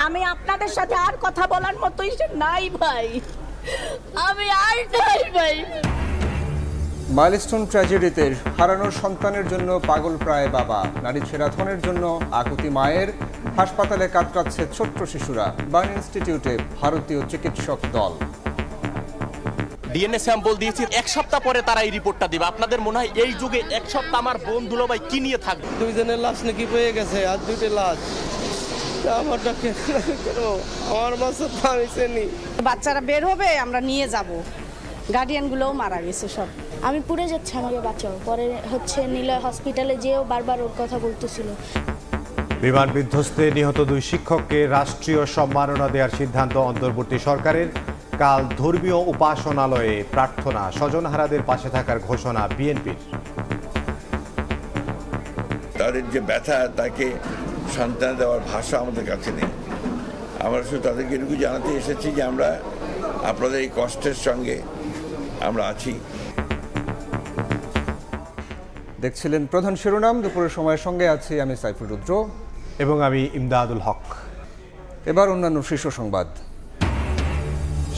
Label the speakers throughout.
Speaker 1: আমি আপনাদের সাথে আর কথা বলার মতোই নাই ভাই, আমি আর নাই ভাই।
Speaker 2: মাইলস্টোন ট্র্যাজেডিতে হারানোর সন্তানের জন্য পাগল প্রায় বাবা, নারী ছেঁড়া ধনের জন্য আকুতি মায়ের, হাসপাতালে কাতরাচ্ছে ছোট্ট শিশুরা, বার্ন ইনস্টিটিউটে ভারতীয় চিকিৎসক দল।
Speaker 3: ডিএনএ স্যাম্পল দিয়েছি, এক সপ্তাহ পরে তারা এই রিপোর্টটা দিবে। আপনাদের মনে হয় এই যুগে এক সপ্তাহ আমার বোন দুলাভাই কি নিয়ে থাকবে?
Speaker 4: দুইজনের লাশ নাকি পেয়ে গেছে, আর দুইটা লাশ। আমারটা কেন আমার বাচ্চা তো আমি চিনি।
Speaker 5: বাচ্চারা বের হবে, আমরা নিয়ে যাব। গার্ডিয়ানগুলোও মারা গেছে সব।
Speaker 6: আমি পুড়ে যাচ্ছি, আমাকে বাঁচাও। পরে নিলয় হসপিটালে যেও বারবার ওর কথা বলতেছিল।
Speaker 7: বিমান বিধ্বস্তে নিহত 2 শিক্ষককে রাষ্ট্রীয় সম্মাননা দেওয়ার সিদ্ধান্ত অন্তর্বর্তী সরকারের। কাল ধর্মীয় উপাসনালয়ে প্রার্থনা, স্বজনহারাদের পাশে থাকার ঘোষণা বিএনপির।
Speaker 8: তাদের যে ব্যথা, তাকে সন্তান দেওয়ার ভাষা আমাদের কাছে নেই। আমরা শুধু তাদেরকে এটুকু জানাতে এসেছি যে আমরা আপনাদের এই কষ্টের সঙ্গে আমরা আছি।
Speaker 2: দেখছিলেন প্রধান শিরোনাম। দুপুরের সময়ের সঙ্গে আছি আমি সাইফুল রুদ্র
Speaker 7: এবং আমি ইমদাদুল হক।
Speaker 2: এবার অন্যান্য শীর্ষ সংবাদ।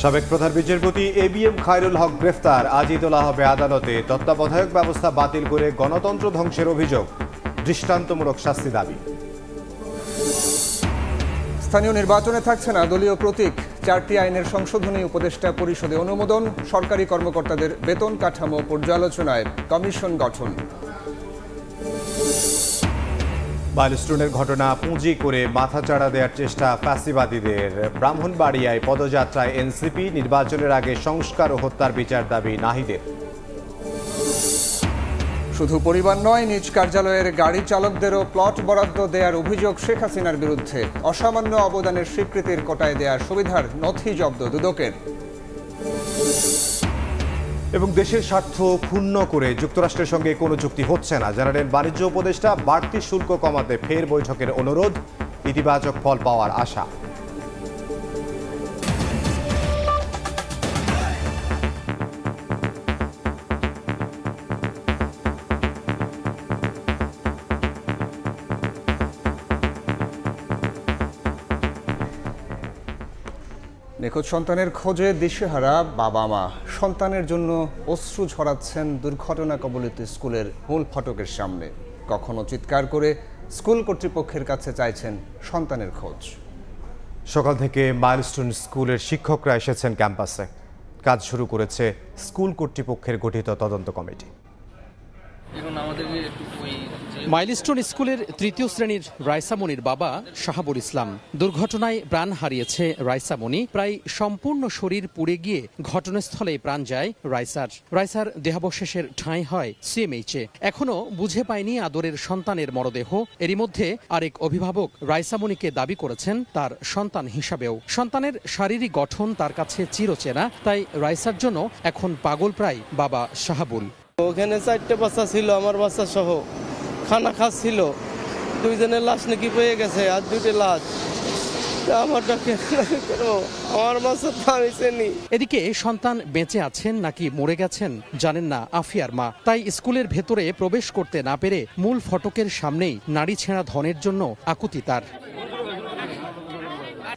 Speaker 7: সাবেক প্রধান বিচারপতি এবিএম খায়রুল হক গ্রেফতার, আজই তোলা হবে আদালতে। তত্ত্বাবধায়ক ব্যবস্থা বাতিল করে গণতন্ত্র ধ্বংসের অভিযোগ, দৃষ্টান্তমূলক শাস্তি দাবি।
Speaker 2: স্থানীয় নির্বাচনে থাকছে না দলীয় প্রতীক, 4টি আইনের সংশোধনী উপদেষ্টা পরিষদে অনুমোদন। সরকারি কর্মকর্তাদের বেতন কাঠামো পর্যালোচনায় কমিশন গঠন।
Speaker 7: মাইলস্টোনের ঘটনা পুঁজি করে মাথাচাড়া দেওয়ার চেষ্টা ফ্যাসিবাদীদের। ব্রাহ্মণবাড়িয়ায় পদযাত্রায় এনসিপি, নির্বাচনের আগে সংস্কার ও হত্যার বিচার দাবি নাহিদের।
Speaker 2: শুধু পরিবার নয়, নিজ কার্যালয়ের গাড়ি চালকদেরও প্লট বরাদ্দ দেওয়ার অভিযোগ শেখ হাসিনার বিরুদ্ধে। অসামান্য অবদানের স্বীকৃতির কোটায় দেওয়ার সুবিধার নথি জব্দ দুদকের।
Speaker 7: এবং দেশের স্বার্থ ক্ষুণ্ণ করে যুক্তরাষ্ট্রের সঙ্গে কোনো চুক্তি হচ্ছে না, জানালেন বাণিজ্য উপদেষ্টা। বাড়তি শুল্ক কমাতে ফের বৈঠকের অনুরোধ, ইতিবাচক ফল পাওয়ার আশা।
Speaker 2: নিখোঁজ সন্তানের খোঁজে দিশেহারা বাবা মা, সন্তানের জন্য অশ্রু ঝরাচ্ছেন দুর্ঘটনা কবলিত স্কুলের মূল ফটকের সামনে। কখনো চিৎকার করে স্কুল কর্তৃপক্ষের কাছে চাইছেন সন্তানের খোঁজ।
Speaker 7: সকাল থেকে মাইলস্টোন স্কুলের শিক্ষকরা এসেছেন ক্যাম্পাসে। কাজ শুরু করেছে স্কুল কর্তৃপক্ষের গঠিত তদন্ত কমিটি।
Speaker 9: মাইলস্টোন স্কুলের 3য় শ্রেণীর রাইসামনির বাবা শাহাবুল ইসলাম। দুর্ঘটনায় প্রাণ হারিয়েছে রাইসামনি। প্রায় সম্পূর্ণ শরীর পুড়ে গিয়ে ঘটনাস্থলে প্রাণ যায় রাইসার দেহাবশেষের ঠাঁই হয় সিএমএইচে। এখনো বুঝে পায়নি আদরের সন্তানের মরদেহ। এরই মধ্যে আরেক অভিভাবক রাইসামনিকে দাবি করেছেন তার সন্তান হিসাবেও। সন্তানের শারীরিক গঠন তার কাছে চিরচেনা, তাই রাইসার জন্য এখন পাগল প্রায় বাবা শাহাবুল।
Speaker 4: ওখানে 4টে বাচ্চা ছিল, আমার বাচ্চা সহ খানা খাচ্ছিল। দুইজনের লাশ নাকি পেয়ে গেছে, আর দুইটা লাশ। আমারটা কেন আমার বাচ্চা তো আমি চিনি।
Speaker 9: এদিকে সন্তান বেঁচে আছেন নাকি মরে গেছেন জানেন না আফিয়ার মা। তাই স্কুলের ভেতরে প্রবেশ করতে না পেরে মূল ফটকের সামনেই নাড়ি ছেঁড়া ধনের জন্য আকুতি তার।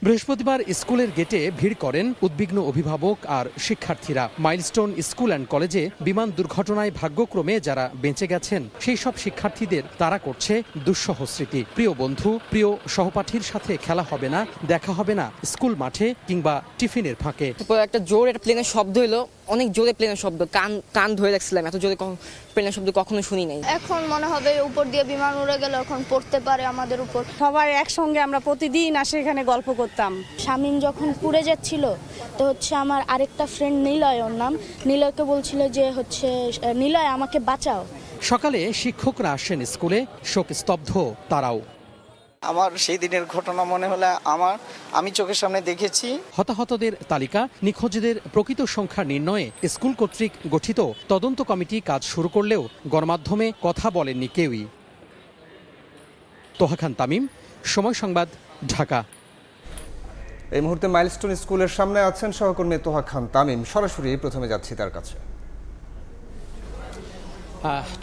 Speaker 9: বৃহস্পতিবার স্কুলের গেটে ভিড় করেন উদ্বিগ্ন অভিভাবক আর শিক্ষার্থীরা। মাইলস্টোন স্কুল অ্যান্ড কলেজে বিমান দুর্ঘটনায় ভাগ্যক্রমে যারা বেঁচে গেছেন সেই সব শিক্ষার্থীদের তাড়া করছে দুঃসহ স্মৃতি। প্রিয় বন্ধু, প্রিয় সহপাঠীর সাথে খেলা হবে না, দেখা হবে না স্কুল মাঠে কিংবা টিফিনের ফাঁকে।
Speaker 10: একটা জোর একটা প্লেনের শব্দ হলো, অনেক জোরে প্লেনের শব্দ, কান ধরে রাখছিলাম। এত জোরে প্লেনের শব্দ কখনো শুনি নাই।
Speaker 6: এখন মনে হবে উপর দিয়ে বিমান উড়ে গেল, এখন পড়তে পারে আমাদের উপর।
Speaker 5: সবাই একসঙ্গে আমরা প্রতিদিন আসে এখানে গল্প করতাম।
Speaker 6: শামীম যখন পুড়ে যাচ্ছিল তো আমার আরেকটা ফ্রেন্ড নিলয়, ওর নাম, নিলয়কে বলছিল যে নিলয় আমাকে বাঁচাও।
Speaker 9: সকালে শিক্ষকরা আসেন স্কুলে, শোক স্তব্ধ তারাও।
Speaker 11: আমার সেই দিনের ঘটনা মনে হলে আমি চোখের সামনে দেখেছি।
Speaker 9: হতাহতদের তালিকা, নিখোঁজদের প্রকৃত সংখ্যা নির্ণয়ে স্কুল কর্তৃক গঠিত তদন্ত কমিটি কাজ শুরু করলেও গণমাধ্যমে কথা বলেননি কেউই। তোহা খান তামিম, সময় সংবাদ, ঢাকা।
Speaker 2: এই মুহূর্তে মাইলস্টোন স্কুলের সামনে আছেন সহকর্মী তোহা খান তামিম। সরাসরি প্রথমে যাচ্ছি তার কাছে।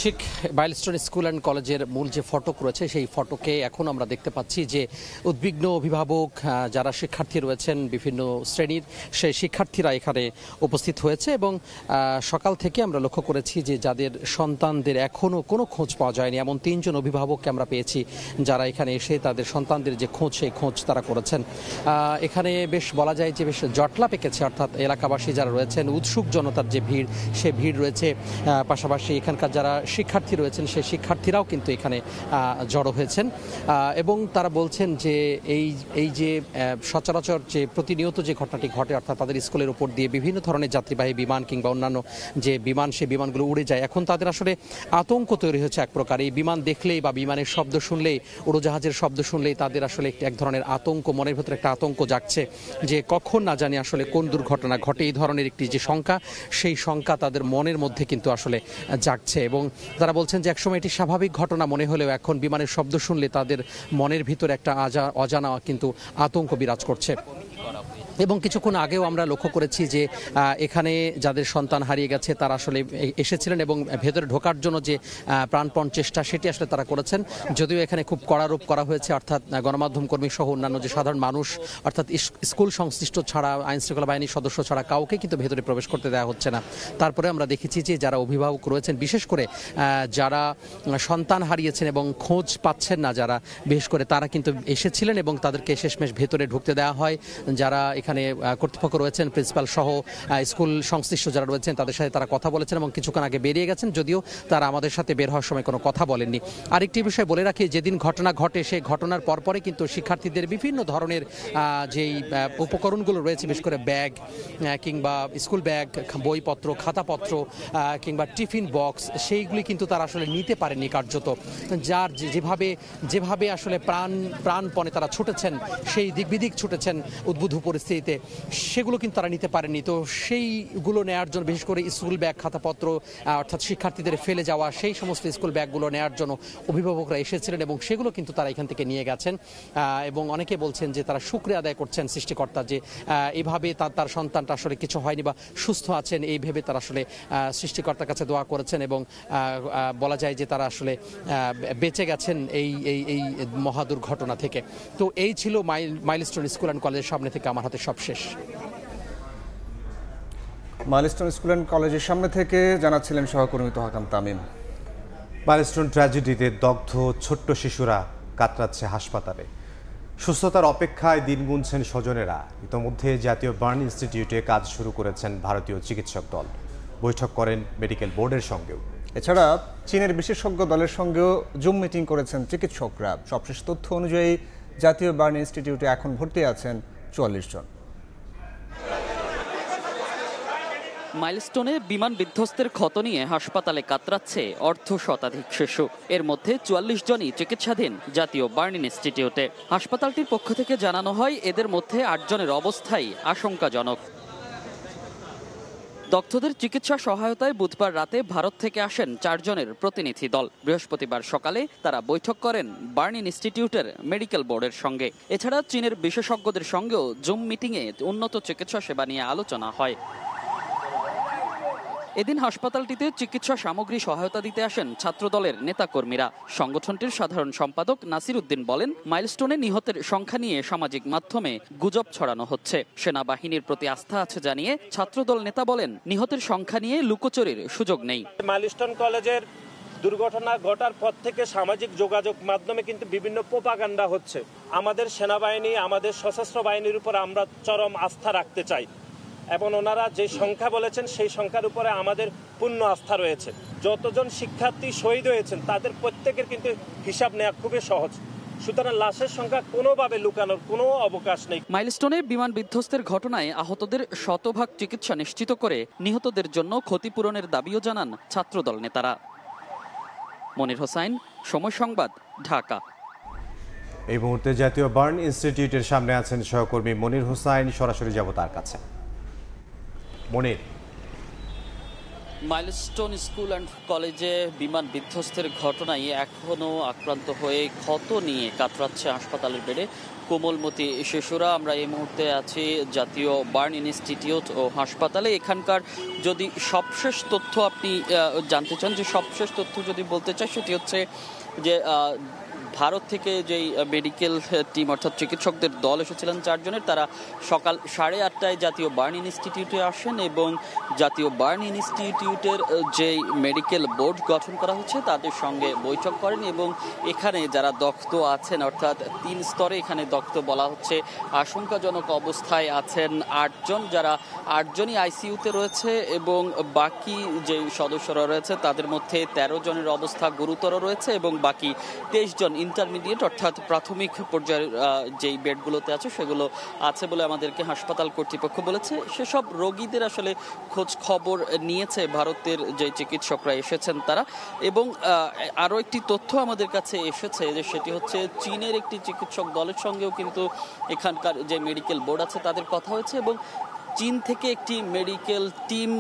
Speaker 9: ঠিক মাইলস্টোন স্কুল অ্যান্ড কলেজের মূল যে ফটক রয়েছে সেই ফটকে এখন আমরা দেখতে পাচ্ছি যে উদ্বিগ্ন অভিভাবক যারা শিক্ষার্থী রয়েছেন বিভিন্ন শ্রেণীর সেই শিক্ষার্থীরা এখানে উপস্থিত হয়েছে এবং সকাল থেকে আমরা লক্ষ্য করেছি যে যাদের সন্তানদের এখনও কোনো খোঁজ পাওয়া যায়নি এমন 3 জন অভিভাবককে আমরা পেয়েছি যারা এখানে এসে তাদের সন্তানদের যে খোঁজ সেই খোঁজ তারা করেছেন। এখানে বেশ বলা যায় যে বেশ জটলা পেকেছে, অর্থাৎ এলাকাবাসী যারা রয়েছেন উৎসুক জনতার যে ভিড় সে ভিড় রয়েছে, পাশাপাশি এখানকার যারা শিক্ষার্থী রয়েছেন সেই শিক্ষার্থীরাও কিন্তু এখানে জড়ো হয়েছেন এবং তারা বলছেন যে এই যে সচরাচর যে প্রতিনিয়ত যে ঘটনাটি ঘটে, অর্থাৎ তাদের স্কুলের উপর দিয়ে বিভিন্ন ধরনের যাত্রীবাহী বিমান কিংবা অন্যান্য যে বিমান সেই বিমানগুলো উড়ে যায়, এখন তাদের আসলে আতঙ্ক তৈরি হয়েছে এক প্রকার। এই বিমান দেখলেই বা বিমানের শব্দ শুনলেই, উড়োজাহাজের শব্দ শুনলেই তাদের আসলে এক ধরনের আতঙ্ক, মনের ভেতরে একটা আতঙ্ক জাগছে যে কখন না জানি আসলে কোন দুর্ঘটনা ঘটে। এই ধরনের একটি যে শঙ্কা, সেই শঙ্কা তাদের মনের মধ্যে কিন্তু আসলে জাগছে এবং তারা বলছেন যে একসময় এটি স্বাভাবিক ঘটনা মনে হলেও এখন বিমানের শব্দ শুনলে তাদের মনের ভিতরে একটা অজানা কিন্তু আতঙ্ক বিরাজ করছে। এবং কিছুক্ষণ আগেও আমরা লক্ষ্য করেছি যে এখানে যাদের সন্তান হারিয়ে গেছে তারা আসলে এসেছিলেন এবং ভেতরে ঢোকার জন্য যে প্রাণপণ চেষ্টা সেটি আসলে তারা করেছেন, যদিও এখানে খুব কড়ারূপ করা হয়েছে, অর্থাৎ গণমাধ্যম কর্মী সহ অন্যান্য যে সাধারণ মানুষ অর্থাৎ স্কুল সংশ্লিষ্ট ছাড়া, আইনশৃঙ্খলা বাহিনীর সদস্য ছাড়া কাউকে কিন্তু ভেতরে প্রবেশ করতে দেওয়া হচ্ছে না। তারপরে আমরা দেখেছি যে যারা অভিভাবক রয়েছেন, বিশেষ করে যারা সন্তান হারিয়েছেন এবং খোঁজ পাচ্ছেন না যারা, বিশেষ করে তারা কিন্তু এসেছিলেন এবং তাদেরকে শেষমেশ ভেতরে ঢুকতে দেওয়া হয়। যারা এখানে কর্তৃপক্ষ রয়েছেন, প্রিন্সিপাল সহ স্কুল সংশ্লিষ্ট যারা রয়েছেন তাদের সাথে তারা কথা বলেছেন এবং কিছুক্ষণ আগে বেরিয়ে গেছেন, যদিও তারা আমাদের সাথে বের হওয়ার সময় কোনো কথা বলেননি। আরেকটি বিষয় বলে রাখি, যেদিন ঘটনা ঘটে সেই ঘটনার পরপরে কিন্তু শিক্ষার্থীদের বিভিন্ন ধরনের যেই উপকরণগুলো রয়েছে, বিশেষ করে ব্যাগ কিংবা স্কুল ব্যাগ, বইপত্র, খাতাপত্র কিংবা টিফিন বক্স, সেইগুলি কিন্তু তারা আসলে নিতে পারেনি কার্যত। যার যেভাবে আসলে প্রাণপণে তারা ছুটেছেন, সেই দিক বিদিক ছুটেছেন উদ্বুদ্ধ পরিস্থিতিতে, সেগুলো কিন্তু তারা নিতে পারেনি। তো সেইগুলো নেওয়ার জন্য, বিশেষ করে স্কুল ব্যাগ, খাতাপত্র অর্থাৎ শিক্ষার্থীদের ফেলে যাওয়া সেই সমস্ত স্কুল ব্যাগগুলো নেওয়ার জন্য অভিভাবকরা এসেছিলেন এবং সেগুলো কিন্তু তারা এখান থেকে নিয়ে গেছেন এবং অনেকে বলছেন যে তারা শুকরিয়া আদায় করছেন সৃষ্টিকর্তা যে এভাবে তার সন্তানটা আসলে কিছু হয়নি বা সুস্থ আছেন, এই ভেবে তারা আসলে সৃষ্টিকর্তার কাছে দোয়া করেছেন এবং বলা যায় যে তারা আসলে বেঁচে গেছেন এই মহা দুর্ঘটনা থেকে। তো এই ছিল মাইলস্টোন স্কুল অ্যান্ড কলেজের সামনে থেকে আমার হাতে সব শেষ।
Speaker 2: মাইলস্টোন স্কুল অ্যান্ড কলেজের সামনে থেকে জানাচ্ছিলেন সহকর্মী তোহাকাম তামিম।
Speaker 7: মাইলস্টোন ট্র্যাজেডিতে দগ্ধ ছোট্ট শিশুরা কাতরাচ্ছে হাসপাতালে, সুস্থতার অপেক্ষায় দিন গুনছেন স্বজনেরা। ইতোমধ্যে জাতীয় বার্ন ইনস্টিটিউটে কাজ শুরু করেছেন ভারতীয় চিকিৎসক দল, বৈঠক করেন মেডিকেল বোর্ডের সঙ্গেও।
Speaker 2: এছাড়া চীনের বিশেষজ্ঞ দলের সঙ্গেও জুম মিটিং করেছেন চিকিৎসকরা। সবশেষ তথ্য অনুযায়ী জাতীয় বার্ন ইনস্টিটিউটে এখন ভর্তি আছেন 44 জন।
Speaker 12: মাইলস্টোনে বিমান বিধ্বস্তের ক্ষত নিয়ে হাসপাতালে কাতরাচ্ছে অর্ধ শতাধিক শিশু। এর মধ্যে 44 জনই চিকিৎসাধীন জাতীয় বার্ন ইনস্টিটিউটে। হাসপাতালটির পক্ষ থেকে জানানো হয় এদের মধ্যে 8 জনের অবস্থাই আশঙ্কাজনক। দগ্ধদের চিকিৎসা সহায়তায় বুধবার রাতে ভারত থেকে আসেন 4 জনের প্রতিনিধি দল। বৃহস্পতিবার সকালে তারা বৈঠক করেন বার্ন ইনস্টিটিউটের মেডিকেল বোর্ডের সঙ্গে। এছাড়া চীনের বিশেষজ্ঞদের সঙ্গেও জুম মিটিংয়ে উন্নত চিকিৎসা সেবা নিয়ে আলোচনা হয়। এদিন হাসপাতালটিতে চিকিৎসা সামগ্রী সহায়তা দিতে আসেন ছাত্রদলের নেতাকর্মীরা। সংগঠনটির সাধারণ সম্পাদক নাসির উদ্দিন বলেন, মাইলস্টোনে নিহতের সংখ্যা নিয়ে সামাজিক মাধ্যমে গুজব ছড়ানো হচ্ছে। সেনাবাহিনীর প্রতি আস্থা আছে জানিয়ে ছাত্রদল নেতা বলেন, নিহতের সংখ্যা নিয়ে লুকোচুরির সুযোগ নেই।
Speaker 13: মাইলস্টোন কলেজের দুর্ঘটনা ঘটার পর থেকে সামাজিক যোগাযোগ মাধ্যমে কিন্তু বিভিন্ন প্রোপাগান্ডা হচ্ছে। আমাদের সেনাবাহিনী, আমাদের সশস্ত্র বাহিনীর উপর আমরা চরম আস্থা রাখতে চাই এবং ওনারা যে সংখ্যা বলেছেন সেই সংখ্যার উপরে আমাদের পূর্ণ আস্থা রয়েছে। যতজন শিক্ষার্থী শহীদ হয়েছেন তাদের প্রত্যেকের কিন্তু হিসাব নেওয়া খুবই সহজ, সুতরাং লাশের সংখ্যা কোনোভাবে লুকানোর কোনো অবকাশ নেই।
Speaker 12: মাইলস্টোনে বিমান বিধ্বস্তের ঘটনায় আহতদের শতভাগ চিকিৎসা নিশ্চিত করে নিহতদের জন্য ক্ষতিপূরণের দাবিও জানান ছাত্রদল নেতারা। মনির হোসাইন, সময় সংবাদ, ঢাকা।
Speaker 7: এই মুহূর্তে জাতীয় বার্ন ইনস্টিটিউটের সামনে আছেন সহকর্মী মনির হোসাইন, সরাসরি যাব তার কাছে। মনির,
Speaker 12: মাইলস্টোন স্কুল অ্যান্ড কলেজে বিমান বিধ্বস্তের ঘটনায় এখনও আক্রান্ত হয়ে ক্ষত নিয়ে কাতরাচ্ছে হাসপাতালের বেডে কোমলমতি শিশুরা। আমরা এই মুহূর্তে আছি জাতীয় বার্ন ইনস্টিটিউট ও হাসপাতালে। এখানকার যদি সবশেষ তথ্য আপনি জানতে চান, যে সবশেষ তথ্য যদি বলতে চাই, সেটি হচ্ছে যে ভারত থেকে যেই মেডিকেল টিম অর্থাৎ চিকিৎসকদের দল এসেছিলেন 4 জনের, তারা সকাল 8:30টায় জাতীয় বার্ন ইনস্টিটিউটে আসেন এবং জাতীয় বার্ন ইনস্টিটিউটের যেই মেডিকেল বোর্ড গঠন করা হচ্ছে তাদের সঙ্গে বৈঠক করেন এবং এখানে যারা দগ্ধ আছেন, অর্থাৎ 3 স্তরে এখানে দগ্ধ বলা হচ্ছে, আশঙ্কাজনক অবস্থায় আছেন 8 জন, যারা 8 জনই আইসিইউতে রয়েছে এবং বাকি যে সদস্যরা রয়েছে তাদের মধ্যে 13 জনের অবস্থা গুরুতর রয়েছে এবং বাকি 23 জন ইন্টারমিডিয়েট অর্থাৎ প্রাথমিক পর্যায়ের যেই বেডগুলোতে আছে সেগুলো আছে বলে আমাদেরকে হাসপাতাল কর্তৃপক্ষ বলেছে। সেসব রোগীদের আসলে খোঁজ খবর নিয়েছে ভারতের যে চিকিৎসকরা এসেছেন তারা। এবং আরও একটি তথ্য আমাদের কাছে এসেছে, যে সেটি হচ্ছে চীনের একটি চিকিৎসক দলের সঙ্গেও কিন্তু এখানকার যে মেডিকেল বোর্ড আছে তাদের কথা হয়েছে এবং চীন থেকে একটি মেডিকেল টিম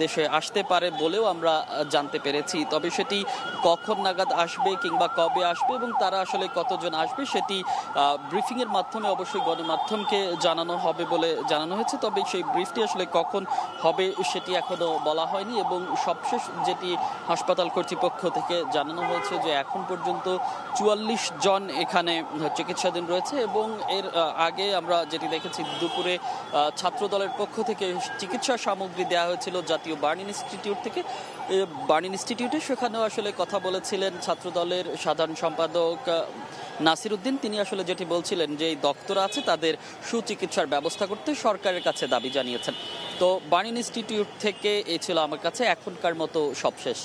Speaker 12: দেশে আসতে পারে বলেও আমরা জানতে পেরেছি। তবে সেটি কখন নাগাদ আসবে কিংবা কবে আসবে এবং তারা আসলে কতজন আসবে সেটি ব্রিফিংয়ের মাধ্যমে অবশ্যই গণমাধ্যমকে জানানো হবে বলে জানানো হয়েছে। তবে সেই ব্রিফটি আসলে কখন হবে সেটি এখনও বলা হয়নি এবং সবশেষ যেটি হাসপাতাল কর্তৃপক্ষ থেকে জানানো হয়েছে যে এখন পর্যন্ত 44 জন এখানে চিকিৎসাধীন রয়েছে এবং এর আগে আমরা যেটি দেখেছি দুপুরে ছাত্রদলের পক্ষ থেকে চিকিৎসা সামগ্রী দেওয়া হয়েছিল জাতীয় বার্ন ইনস্টিটিউট থেকে, বার্ন ইনস্টিটিউটে। সেখানেও আসলে কথা বলেছিলেন ছাত্রদলের সাধারণ সম্পাদক নাসির উদ্দিন। তিনি আসলে যেটি বলছিলেন যে এই দপ্তর আছে তাদের সুচিকিৎসার ব্যবস্থা করতে সরকারের কাছে দাবি জানিয়েছেন। তো বার্ন ইনস্টিটিউট থেকে এই ছিল আমার কাছে এখনকার মতো সবশেষ।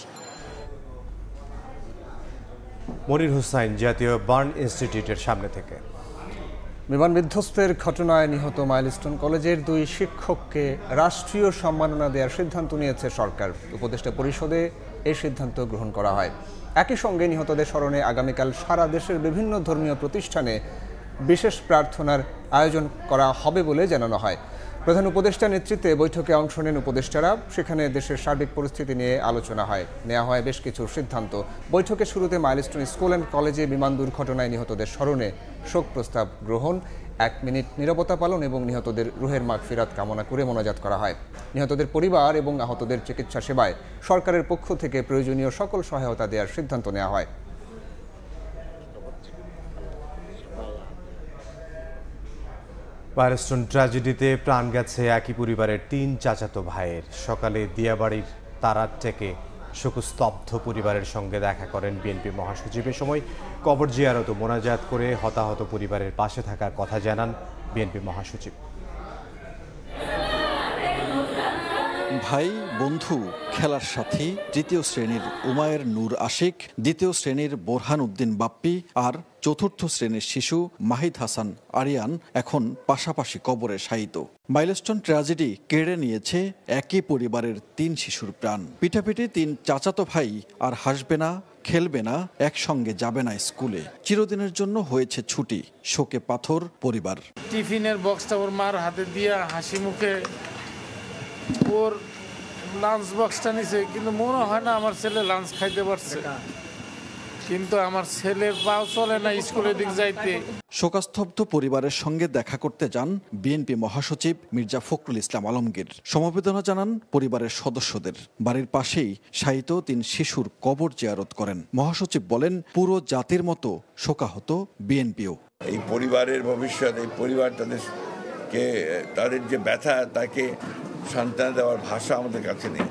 Speaker 7: মনির হুসাইন, জাতীয় বার্ন ইনস্টিটিউটের সামনে থেকে।
Speaker 2: বিমান বিধ্বস্তের ঘটনায় নিহত মাইলস্টোন কলেজের 2 শিক্ষককে রাষ্ট্রীয় সম্মাননা দেওয়ার সিদ্ধান্ত নিয়েছে সরকার। উপদেষ্টা পরিষদে এই সিদ্ধান্ত গ্রহণ করা হয়। একই সঙ্গে নিহতদের স্মরণে আগামীকাল সারা দেশের বিভিন্ন ধর্মীয় প্রতিষ্ঠানে বিশেষ প্রার্থনার আয়োজন করা হবে বলে জানানো হয়। প্রধান উপদেষ্টার নেতৃত্বে বৈঠকে অংশ নেন উপদেষ্টারা। সেখানে দেশের সার্বিক পরিস্থিতি নিয়ে আলোচনা হয়, নেওয়া হয় বেশ কিছু সিদ্ধান্ত। বৈঠকের শুরুতে মাইলস্টোন স্কুল অ্যান্ড কলেজে বিমান দুর্ঘটনায় নিহতদের স্মরণে শোক প্রস্তাব গ্রহণ, 1 মিনিট নীরবতা পালন এবং নিহতদের রুহের মাগফিরাত কামনা করে মোনাজাত করা হয়। নিহতদের পরিবার এবং আহতদের চিকিৎসা সেবায় সরকারের পক্ষ থেকে প্রয়োজনীয় সকল সহায়তা দেওয়ার সিদ্ধান্ত নেওয়া হয়।
Speaker 7: মাইলস্টোন ট্র্যাজেডিতে প্রাণ গেছে একই পরিবারের 3 চাচাতো ভাইয়ের। সকালে দিয়াবাড়ির তারার থেকে শোকস্তব্ধ পরিবারের সঙ্গে দেখা করেন বিএনপি মহাসচিব। এ সময় কবর জিয়ারত ও মোনাজাত করে হতাহত পরিবারের পাশে থাকার কথা জানান বিএনপি মহাসচিব।
Speaker 14: ভাই, বন্ধু, খেলার সাথী তৃতীয় শ্রেণীর উমায়ের নূর আশিক, দ্বিতীয় শ্রেণীর বোরহান উদ্দিন বাপ্পি আর চতুর্থ শ্রেণীর শিশু মাহিদ হাসান আরিয়ান এখন পাশাপাশি কবরে শায়িত। মাইলস্টোন ট্র্যাজেডি কেড়ে নিয়েছে একই পরিবারের 3 শিশুর প্রাণ। পিঠাপিঠি 3 চাচাতো ভাই আর হাসবে না, খেলবে না, একসঙ্গে যাবে না স্কুলে। চিরদিনের জন্য হয়েছে ছুটি, শোকে পাথর পরিবার।
Speaker 15: টিফিনের বক্সটা ওর মার হাতে দিয়ে হাসি মুখে ওর লাঞ্চ বক্সটা নিছে, কিন্তু মনে হয় না আমার ছেলে লাঞ্চ খাইতে পারছে, কিন্তু আমার ছেলের পাও চলে না স্কুলের দিক যাইতে।
Speaker 14: শোকাস্তব্ধ পরিবারের সঙ্গে দেখা করতে যান বিএনপি মহাসচিব মির্জা ফখরুল ইসলাম আলমগীর। সমবেদনা জানান পরিবারের সদস্যদের। বাড়ির পাশেই শায়িত 3 শিশুর কবর জিয়ারত করেন। মহাসচিব বলেন, পুরো জাতির মতো শোকাহত বিএনপিও।
Speaker 8: এই পরিবারের ভবিষ্যৎ, এই পরিবার তাদের যে ব্যথা তাকে সান্ত্বনা দেওয়ার ভাষা আমাদের কাছে নেই।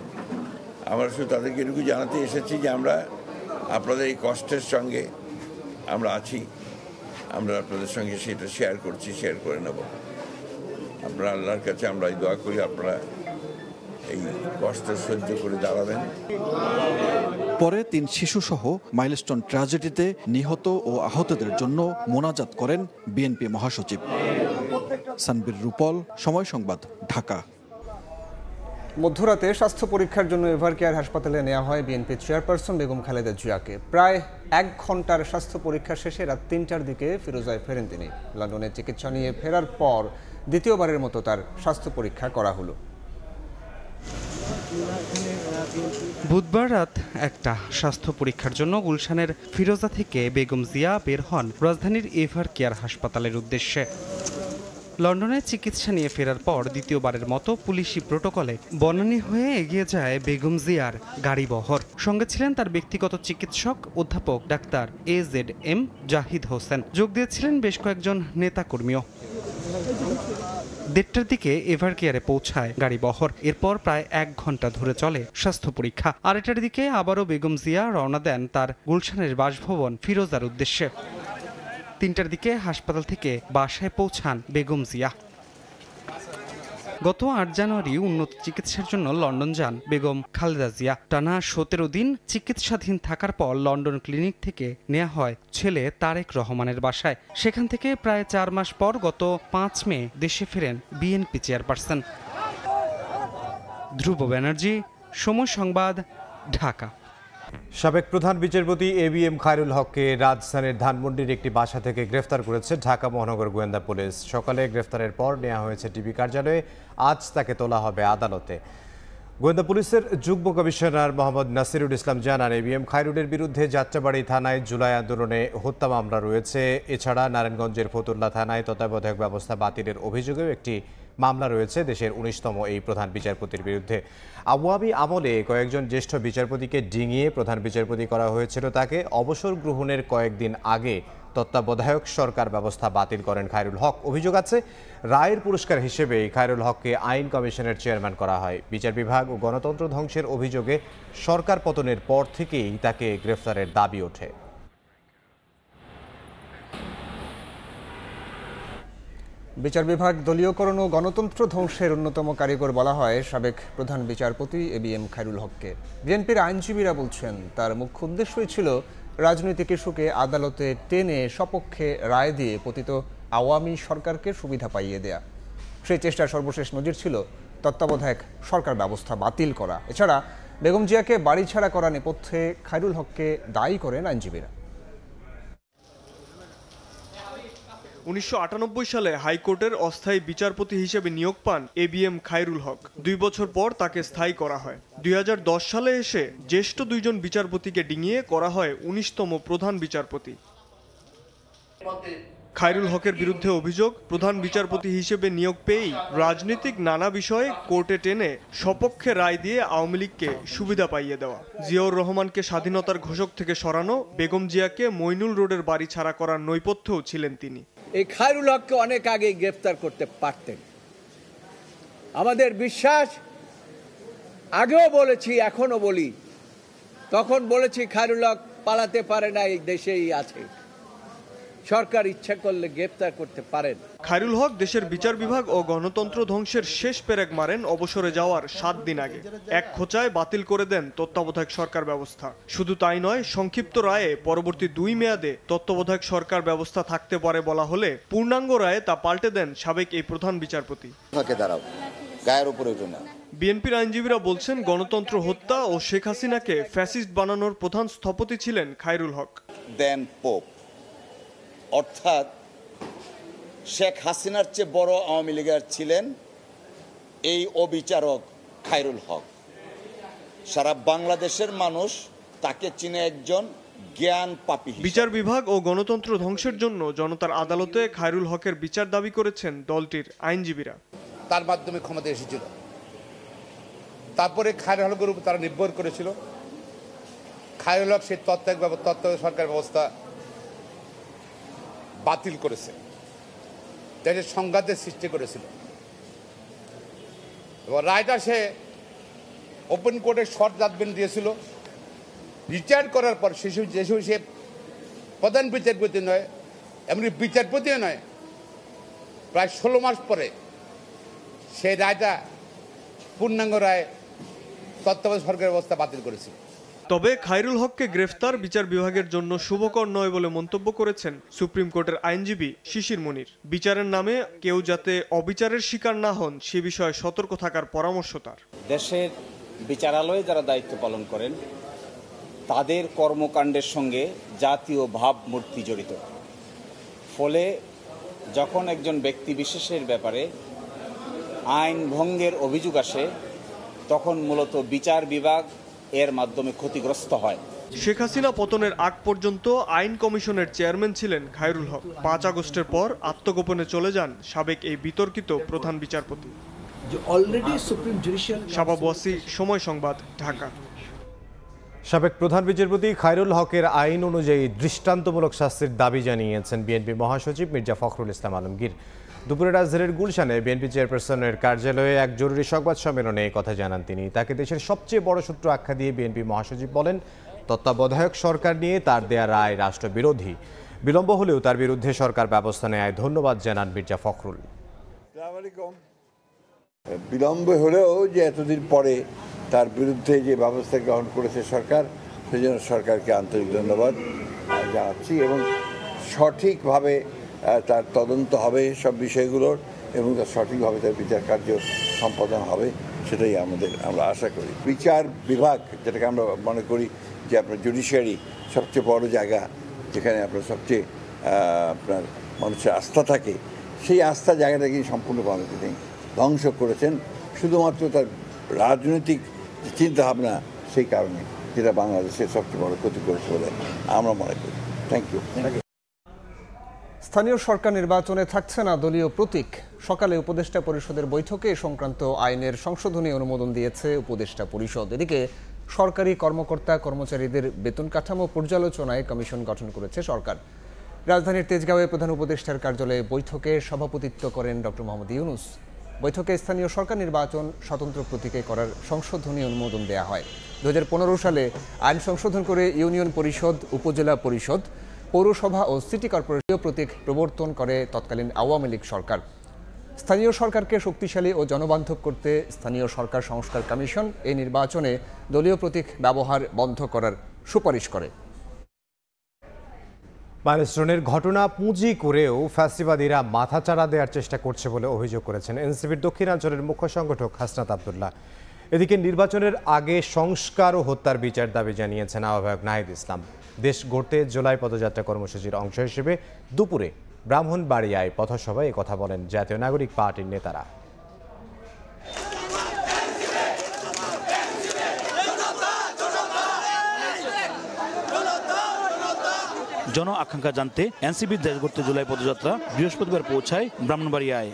Speaker 8: আমরা শুধু তাদেরকে এটুকু জানাতে এসেছি যে আমরা আপনাদের এই কষ্টের সঙ্গে আমরা আছি, আমরা আপনাদের সঙ্গে সেটা শেয়ার করছি, শেয়ার করে নেব। আপনারা আল্লাহর কাছে আমরা এই দোয়া করি আপনারা এই কষ্ট সহ্য করে দাঁড়াবেন।
Speaker 14: পরে 3 শিশুসহ মাইলস্টোন ট্র্যাজেডিতে নিহত ও আহতদের জন্য মোনাজাত করেন বিএনপি মহাসচিব। সানবীর রূপল, সময় সংবাদ, ঢাকা।
Speaker 2: মধ্যরাতে স্বাস্থ্য পরীক্ষার জন্য এভারকেয়ার হাসপাতালে নেওয়া হয় বিএনপি চেয়ারপারসন বেগম খালেদা জিয়াকে। প্রায় 1 ঘন্টার স্বাস্থ্য পরীক্ষা শেষে রাত 3টার দিকে ফিরোজায় ফেরেন তিনি। লন্ডনে চিকিৎসা নিয়ে ফেরার পর দ্বিতীয়বারের মতো তার স্বাস্থ্য পরীক্ষা করা হলো।
Speaker 16: বুধবার রাত 1টা স্বাস্থ্য পরীক্ষার জন্য গুলশানের ফিরোজা থেকে বেগম জিয়া বের হন রাজধানীর এভার কেয়ার হাসপাতালের উদ্দেশ্যে। লন্ডনে চিকিৎসা নিয়ে ফেরার পর দ্বিতীয়বারের মতো পুলিশি প্রোটোকলে বনানী হয়ে এগিয়ে যায় বেগম জিয়ার গাড়িবহর। সঙ্গে ছিলেন তার ব্যক্তিগত চিকিৎসক অধ্যাপক ডাক্তার AZM জাহিদ হোসেন। যোগ দিয়েছিলেন বেশ কয়েকজন নেতাকর্মীও। 1:30টার দিকে এভার কেয়ারে পৌঁছায় গাড়িবহর। এরপর প্রায় 1 ঘন্টা ধরে চলে স্বাস্থ্য পরীক্ষা। 2:30টার দিকে আবারও বেগম জিয়া রওনা দেন তার গুলশানের বাসভবন ফিরোজার উদ্দেশ্যে। 3টার দিকে হাসপাতাল থেকে বাসায় পৌঁছান বেগম জিয়া। গত 8 জানুয়ারি উন্নত চিকিৎসার জন্য লন্ডন যান বেগম খালেদা জিয়া। টানা 17 দিন চিকিৎসাধীন থাকার পর লন্ডন ক্লিনিক থেকে নেওয়া হয় ছেলে তারেক রহমানের বাসায়। সেখান থেকে প্রায় 4 মাস পর গত 5 মে দেশে ফেরেন বিএনপি চেয়ারপারসন। ধ্রুব ব্যানার্জি, সময় সংবাদ, ঢাকা।
Speaker 7: সাবেক প্রধান বিচারপতি ABM খায়রুল হককে রাজধানীর ধানমন্ডির একটি বাসা থেকে গ্রেফতার করেছে ঢাকা মহানগর গোয়েন্দা পুলিশ। সকালে গ্রেফতারের পর নেওয়া হয়েছে ডিবি কার্যালয়ে, আজ তাকে তোলা হবে আদালতে। গোয়েন্দা পুলিশের যুগ্ম কমিশনার মোহাম্মদ নাসিরুল ইসলাম জানান, ABM খায়রুলের বিরুদ্ধে যাত্রাবাড়ি থানায় জুলাই আন্দোলনে হত্যা মামলা রয়েছে। এছাড়া নারায়ণগঞ্জের ফতুল্লা থানায় তত্ত্বাবধায়ক ব্যবস্থা বাতিলের অভিযোগেও একটি মামলা রয়েছে দেশের 19তম এই প্রধান বিচারপতির বিরুদ্ধে। আওয়ামী আমলে কয়েকজন জ্যেষ্ঠ বিচারপতিকে ডিঙিয়ে প্রধান বিচারপতি করা হয়েছিল তাকে। অবসর গ্রহণের কয়েকদিন আগে তত্ত্বাবধায়ক সরকার ব্যবস্থা বাতিল করেন খায়রুল হক। অভিযোগ আছে, রায়ের পুরস্কার হিসেবে খায়রুল হককে আইন কমিশনের চেয়ারম্যান করা হয়। বিচার বিভাগ ও গণতন্ত্র ধ্বংসের অভিযোগে সরকার পতনের পর থেকেই তাকে গ্রেফতারের দাবি ওঠে।
Speaker 2: বিচার বিভাগ দলীয়করণ ও গণতন্ত্র ধ্বংসের অন্যতম কারিগর বলা হয় সাবেক প্রধান বিচারপতি ABM খায়রুল হককে। বিএনপির আইনজীবীরা বলছেন, তার মুখ্য উদ্দেশ্যই ছিল রাজনৈতিক ইস্যুকে আদালতে টেনে সপক্ষে রায় দিয়ে পতিত আওয়ামী সরকারকে সুবিধা পাইয়ে দেয়া। সেই চেষ্টার সর্বশেষ নজির ছিল তত্ত্বাবধায়ক সরকার ব্যবস্থা বাতিল করা। এছাড়া বেগম জিয়াকে বাড়ি ছাড়া করা নেপথ্যে খায়রুল হককে দায়ী করেন আইনজীবীরা।
Speaker 17: 1998 সালে হাইকোর্টের অস্থায়ী বিচারপতি হিসেবে নিয়োগ পান ABM খায়রুল হক। 2 বছর পর তাকে স্থায়ী করা হয়। 2010 সালে এসে জ্যেষ্ঠ 2 জন বিচারপতিকে ডিঙিয়ে করা হয় 19তম প্রধান বিচারপতি। খায়রুল হকের বিরুদ্ধে অভিযোগ, প্রধান বিচারপতি হিসেবে নিয়োগ পেয়েই রাজনৈতিক নানা বিষয়ে কোর্টে টেনে সপক্ষে রায় দিয়ে আওয়ামী লীগকে সুবিধা পাইয়ে দেওয়া। জিয়াউর রহমানকে স্বাধীনতার ঘোষক থেকে সরানো, বেগম জিয়াকে মইনুল রোডের বাড়ি ছাড়া করার নৈপথ্যও ছিলেন তিনি।
Speaker 18: এই খায়রুল হককে অনেক আগে গ্রেফতার করতে পারতেন। আমাদের বিশ্বাস, আগেও বলেছি এখনো বলি, তখন বলেছি খায়রুল হক পালাতে পারে না, এই দেশেই আছে, সরকার ইচ্ছা করলে গ্রেফতার করতে পারেন।
Speaker 17: খায়রুল হক দেশের বিচার বিভাগ ও গণতন্ত্র ধ্বংসের শেষ পেরেক মারেন অবসরে যাওয়ার 7 দিন আগে। এক খোঁচায় বাতিল করে দেন তত্ত্বাবধায়ক সরকার ব্যবস্থা। শুধু তাই নয়, সংক্ষিপ্ত রায়ে পরবর্তী 2 মেয়াদে তত্ত্বাবধায়ক সরকার ব্যবস্থা থাকতে পারে বলা হলে পূর্ণাঙ্গ রায়ে তা পাল্টে দেন সাবেক এই প্রধান বিচারপতি। বিএনপির আইনজীবীরা বলছেন, গণতন্ত্র হত্যা ও শেখ হাসিনাকে ফ্যাসিস্ট বানানোর প্রধান স্থপতি ছিলেন খায়রুল হক।
Speaker 19: অর্থাৎ শেখ হাসিনার চেয়ে বড় আওয়ামী লীগের ছিলেন এই অবিচারক খায়রুল হক। সারা বাংলাদেশের মানুষ তাকে চিনে একজন জ্ঞান পাপী।
Speaker 17: বিচার বিভাগ ও গণতন্ত্র ধ্বংসের জন্য জনতার আদালতে খায়রুল হকের বিচার দাবি করেছেন দলটির আইনজীবীরা।
Speaker 20: তার মাধ্যমে ক্ষমতা এসেছিল, তারপরে খায়রুল হকের উপর তারা নির্ভর করেছিল। খায়রুল হক সেই তত্ত্বাবধায়ক সরকার ব্যবস্থা বাতিল করেছে, দেশের সংঘাতের সৃষ্টি করেছিল। এবং রায়টা সে ওপেন কোর্টে শর্ট জাজমেন্ট দিয়েছিল। রিটায়ার করার পর সে প্রধান বিচারপতি নয়, এমনি বিচারপতিও নয়, প্রায় 16 মাস পরে সেই রায়টা পূর্ণাঙ্গ রায় তত্ত্বাবধায়ক সরকার ব্যবস্থা বাতিল করেছিল।
Speaker 17: তবে খায়রুল হককে গ্রেফতার বিচার বিভাগের জন্য শুভকর নয় বলে মন্তব্য করেছেন সুপ্রিম কোর্টের আইনজীবী শিশির মনির। বিচারের নামে কেউ যাতে অবিচারের শিকার না হন সে বিষয়ে সতর্ক থাকার পরামর্শ তার।
Speaker 21: দেশের বিচারালয়ে যারা দায়িত্ব পালন করেন তাদের কর্মকাণ্ডের সঙ্গে জাতীয় ভাবমূর্তি জড়িত। ফলে যখন একজন ব্যক্তি বিশেষের ব্যাপারে আইন ভঙ্গের অভিযোগ আসে তখন মূলত বিচার বিভাগ এর মাধ্যমে ক্ষতিগ্রস্ত হয়।
Speaker 17: শেখ হাসিনা পতনের আগ পর্যন্ত আইন কমিশনের চেয়ারম্যান ছিলেন খায়রুল হক। 5 আগস্টের পর আত্মগোপনে চলে যান সাবেক এই বিতর্কিত প্রধান বিচারপতি। শাবাব ওয়াসি, সময় সংবাদ, ঢাকা।
Speaker 7: সাবেক প্রধান বিচারপতি খায়রুল হকের আইন অনুযায়ী দৃষ্টান্তমূলক শাস্তির দাবি জানিয়েছেন বিএনপি মহাসচিব মির্জা ফখরুল ইসলাম আলমগীর। দুপুরে রাজধানীর গুলশানে বিএনপি চেয়ারপারসনের কার্যালয়ে এক জরুরি সংবাদ সম্মেলনে এই কথা জানান তিনি। তাকে দেশের সবচেয়ে বড় শত্রু আখ্যা দিয়ে বিএনপি মহাসচিব বলেন, তত্ত্বাবধায়ক সরকার নিয়ে তার দেয়া রায় রাষ্ট্রবিরোধী। বিলম্ব হলেও তার বিরুদ্ধে সরকার ব্যবস্থা নেয় ধন্যবাদ জানান মির্জা ফখরুল।
Speaker 8: বিলম্ব হলেও যে এতদিন পরে তার বিরুদ্ধে যে ব্যবস্থা গ্রহণ করেছে সরকার, সেই জন্য সরকারকে আন্তরিক ধন্যবাদ জানাচ্ছি এবং সঠিকভাবে তার তদন্ত হবে সব বিষয়গুলোর এবং তার সঠিকভাবে তার বিচার কার্য সম্পাদন হবে, সেটাই আমরা আশা করি। বিচার বিভাগ, যেটাকে আমরা মনে করি যে আপনার জুডিশিয়ারি সবচেয়ে বড় জায়গা, যেখানে আপনার সবচেয়ে আপনার মানুষের আস্থা থাকে, সেই আস্থা জায়গাটাকে সম্পূর্ণভাবে তিনি ধ্বংস করেছেন শুধুমাত্র তার রাজনৈতিক চিন্তাভাবনা, সেই কারণে, যেটা বাংলাদেশের সবচেয়ে বড় ক্ষতি করেছে বলে আমরা মনে করি। Thank you.
Speaker 2: স্থানীয় সরকার নির্বাচনে থাকছে না দলীয় প্রতীক। সকালে উপদেষ্টা পরিষদের বৈঠকে সংক্রান্ত আইনের সংশোধনী অনুমোদন দিয়েছে উপদেষ্টা পরিষদ। এদিকে সরকারি কর্মকর্তা কর্মচারীদের বেতন কাঠামো পর্যালোচনায় কমিশন গঠন করেছে সরকার। রাজধানীর তেজগাঁওয়ে প্রধান উপদেষ্টার কার্যালয়ে বৈঠকে সভাপতিত্ব করেন ডক্টর মোহাম্মদ ইউনূস। বৈঠকে স্থানীয় সরকার নির্বাচন স্বতন্ত্র প্রতীকে করার সংশোধনী অনুমোদন দেওয়া হয়। 2015 সালে আইন সংশোধন করে ইউনিয়ন পরিষদ, উপজেলা পরিষদ, পৌরসভা ও সিটি কর্পোরেশন প্রতীক প্রবর্তন করে তৎকালীন আওয়ামী লীগ সরকার। স্থানীয় সরকারকে শক্তিশালী ও জনবান্ধব করতে স্থানীয় সরকার সংস্কার কমিশন এই নির্বাচনে দলীয় প্রতীক ব্যবহার বন্ধ করার সুপারিশ করে।
Speaker 7: মাইলস্টোনের ঘটনা পুঁজি করেও ফ্যাসিবাদীরা মাথাচাড়া দেওয়ার চেষ্টা করছে বলে অভিযোগ করেছেন এনসিপির দক্ষিণাঞ্চলের মুখ্য সংগঠক হাসনাত আব্দুল্লাহ। এদিকে নির্বাচনের আগে সংস্কার ও হত্যার বিচার দাবি জানিয়েছেন আহ্বায়ক নাহিদ ইসলাম। দেশ গড়তে জুলাই পদযাত্রা কর্মসূচির অংশ হিসেবে দুপুরে ব্রাহ্মণবাড়িয়ায় পথসভায় কথা বলেন জাতীয় নাগরিক পার্টির নেতারা।
Speaker 1: জন আকাঙ্ক্ষা জানতে এনসিপির দেশ গড়তে জুলাই পদযাত্রা বৃহস্পতিবার পৌঁছায় ব্রাহ্মণবাড়িয়ায়।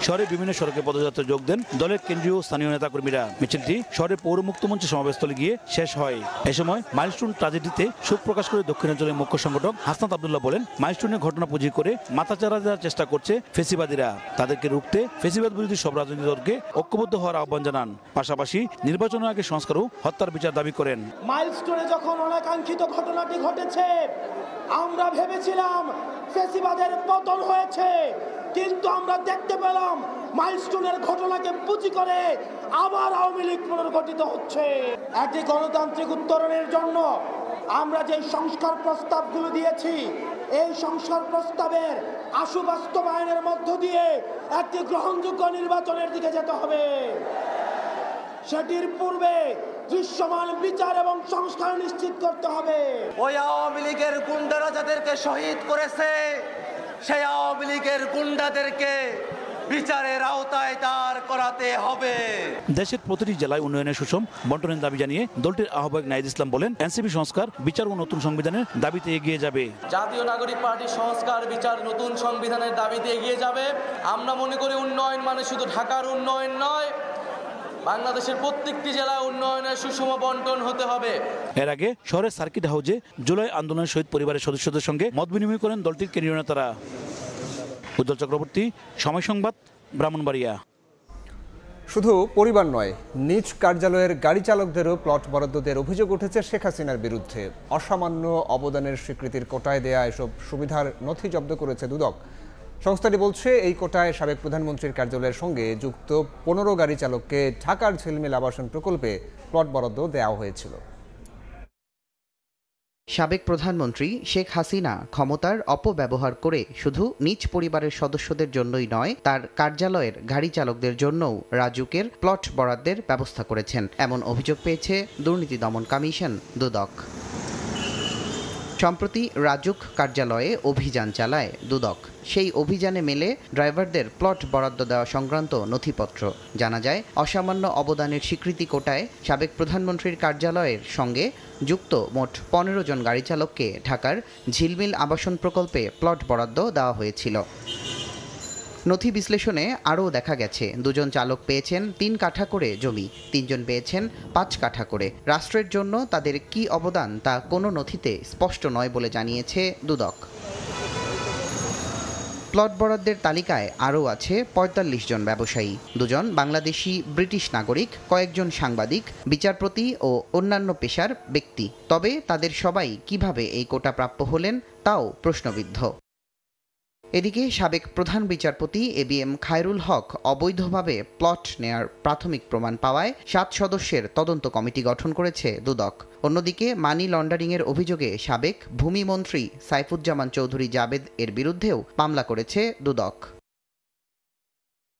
Speaker 1: শহরের বিভিন্ন সড়কে পদযাত্রা যোগ দেন দলের কেন্দ্রীয় স্থানীয় নেতাকর্মীরা। মিছিলটি শহরের পৌর মুক্ত মঞ্চে সমাবেশস্থলে গিয়ে শেষ হয়। এ সময় মাইলস্টোন ট্র্যাজেডিতে শোক প্রকাশ করে দক্ষিণাঞ্চলের মুখ্য সংগঠক হাসনাত আব্দুল্লাহ বলেন, মাইলস্টোনের ঘটনা পুঁজি করে মাথাচাড়া দেওয়ার চেষ্টা করছে ফেসিবাদীরা। তাদেরকে রুখতে ফেসিবাদ বিরোধী সব রাজনৈতিক দলকে ঐক্যবদ্ধ হওয়ার আহ্বান জানান। পাশাপাশি নির্বাচনের আগে সংস্কার ও হত্যার বিচার দাবি করেন।
Speaker 22: মাইলস্টোনে যখন অনাকাঙ্ক্ষিত ঘটনাটি ঘটেছে, আমরা ভেবেছিলাম ফেসিবাদের পতন হয়েছে, কিন্তু আমরা দেখতে পেলাম মাইলস্টোনের ঘটনাকে পুঁজি করে আবার আওয়ামী লীগ পুনর্গঠিত হচ্ছে। একটি গণতান্ত্রিক উত্তরণের জন্য আমরা যে সংস্কার প্রস্তাবগুলো দিয়েছি, এই সংস্কার প্রস্তাবের আশু বাস্তবায়নের মধ্য দিয়ে একটি গ্রহণযোগ্য নির্বাচনের দিকে যেতে হবে। সেটির পূর্বে দৃশ্যমান বিচার এবং সংস্কার নিশ্চিত করতে হবে।
Speaker 23: ওই আওয়ামী লীগের গুন্ডারা যাদেরকে শহীদ করেছে, সেই আওয়ামী লীগের গুন্ডাদেরকে বিচারের আওতায় দাঁড় করাতে হবে।
Speaker 1: দেশের প্রতিটি জেলায় উন্নয়নের সুষম বন্টনের দাবি জানিয়ে দলটির আহ্বায়ক নাহিদ ইসলাম বলেন, এনসিপি সংস্কার, বিচার ও নতুন সংবিধানের দাবিতে এগিয়ে যাবে।
Speaker 22: জাতীয় নাগরিক পার্টি সংস্কার, বিচার, নতুন সংবিধানের দাবিতে এগিয়ে যাবে। আমরা মনে করি উন্নয়ন মানে শুধু ঢাকার উন্নয়ন নয়, বাংলাদেশের প্রত্যেকটি জেলায় উন্নয়নের সুষম বন্টন হতে হবে।
Speaker 1: এর আগে শহরের সার্কিট হাউসে জুলাই আন্দোলনের শহীদ পরিবারের সদস্যদের সঙ্গে মত বিনিময় করেন দলটির কেন্দ্রীয় নেতারা। উজ্জ্বল চক্রবর্তী, সময় সংবাদ, ব্রাহ্মণবাড়িয়া।
Speaker 2: শুধু পরিবার নয়, নিজ কার্যালয়ের গাড়ি চালকদেরও প্লট বরাদ্দ দেওয়ার অভিযোগ উঠেছে শেখ হাসিনার বিরুদ্ধে। অসামান্য অবদানের স্বীকৃতির কোটায় দেয়া এসব সুবিধার নথি জব্দ করেছে দুদক। সংস্থাটি বলছে, এই কোটায় সাবেক প্রধানমন্ত্রীর কার্যালয়ের সঙ্গে যুক্ত 15 গাড়ি চালককে ঢাকার ঝিলমিল আবাসন প্রকল্পে প্লট বরাদ্দ দেওয়া হয়েছিল।
Speaker 24: সাবেক প্রধানমন্ত্রী শেখ হাসিনা ক্ষমতার অপব্যবহার করে শুধু নিজ পরিবারের সদস্যদের জন্যই নয়, তার কার্যালয়ের গাড়ি চালকদের জন্যও রাজুকের প্লট বরাদ্দের ব্যবস্থা করেছেন, এমন অভিযোগ পেয়েছে দুর্নীতি দমন কমিশন দুদক। সম্প্রতি রাজুক কার্যালয়ে অভিযান চালায় দুদক। সেই অভিযানে মেলে ড্রাইভারদের প্লট বরাদ্দ দেওয়া সংক্রান্ত নথিপত্র। জানা যায়, অসামান্য অবদানের স্বীকৃতি কোটায় সাবেক প্রধানমন্ত্রীর কার্যালয়ের সঙ্গে যুক্ত মোট 15 জন গাড়ি চালককে ঢাকার ঝিলমিল আবাসন প্রকল্পে প্লট বরাদ্দ দেওয়া হয়েছিল। নথি বিশ্লেষণে আরও দেখা গেছে, 2 জন চালক পেয়েছেন 3 কাঠা করে জমি, 3 জন পেয়েছেন 5 কাঠা করে। রাষ্ট্রের জন্য তাদের কী অবদান তা কোনো নথিতে স্পষ্ট নয় বলে জানিয়েছে দুদক। প্লট বরাদ্দের তালিকায় আরও আছে 45 জন ব্যবসায়ী, 2 জন বাংলাদেশি ব্রিটিশ নাগরিক, কয়েকজন সাংবাদিক, বিচারপতি ও অন্যান্য পেশার ব্যক্তি। তবে তাদের সবাই কিভাবে এই কোটা প্রাপ্য হলেন তাও প্রশ্নবিদ্ধ। এদিকে সাবেক প্রধান বিচারপতি ABM খায়রুল হক অবৈধভাবে প্লট নেয়ার প্রাথমিক প্রমাণ পাওয়ায় 7 সদস্যের তদন্ত কমিটি গঠন করেছে দুদক। অন্যদিকে মানি লন্ডারিংয়ের অভিযোগে সাবেক ভূমিমন্ত্রী সাইফুজ্জামান চৌধুরী জাবেদ এর বিরুদ্ধেও মামলা করেছে দুদক।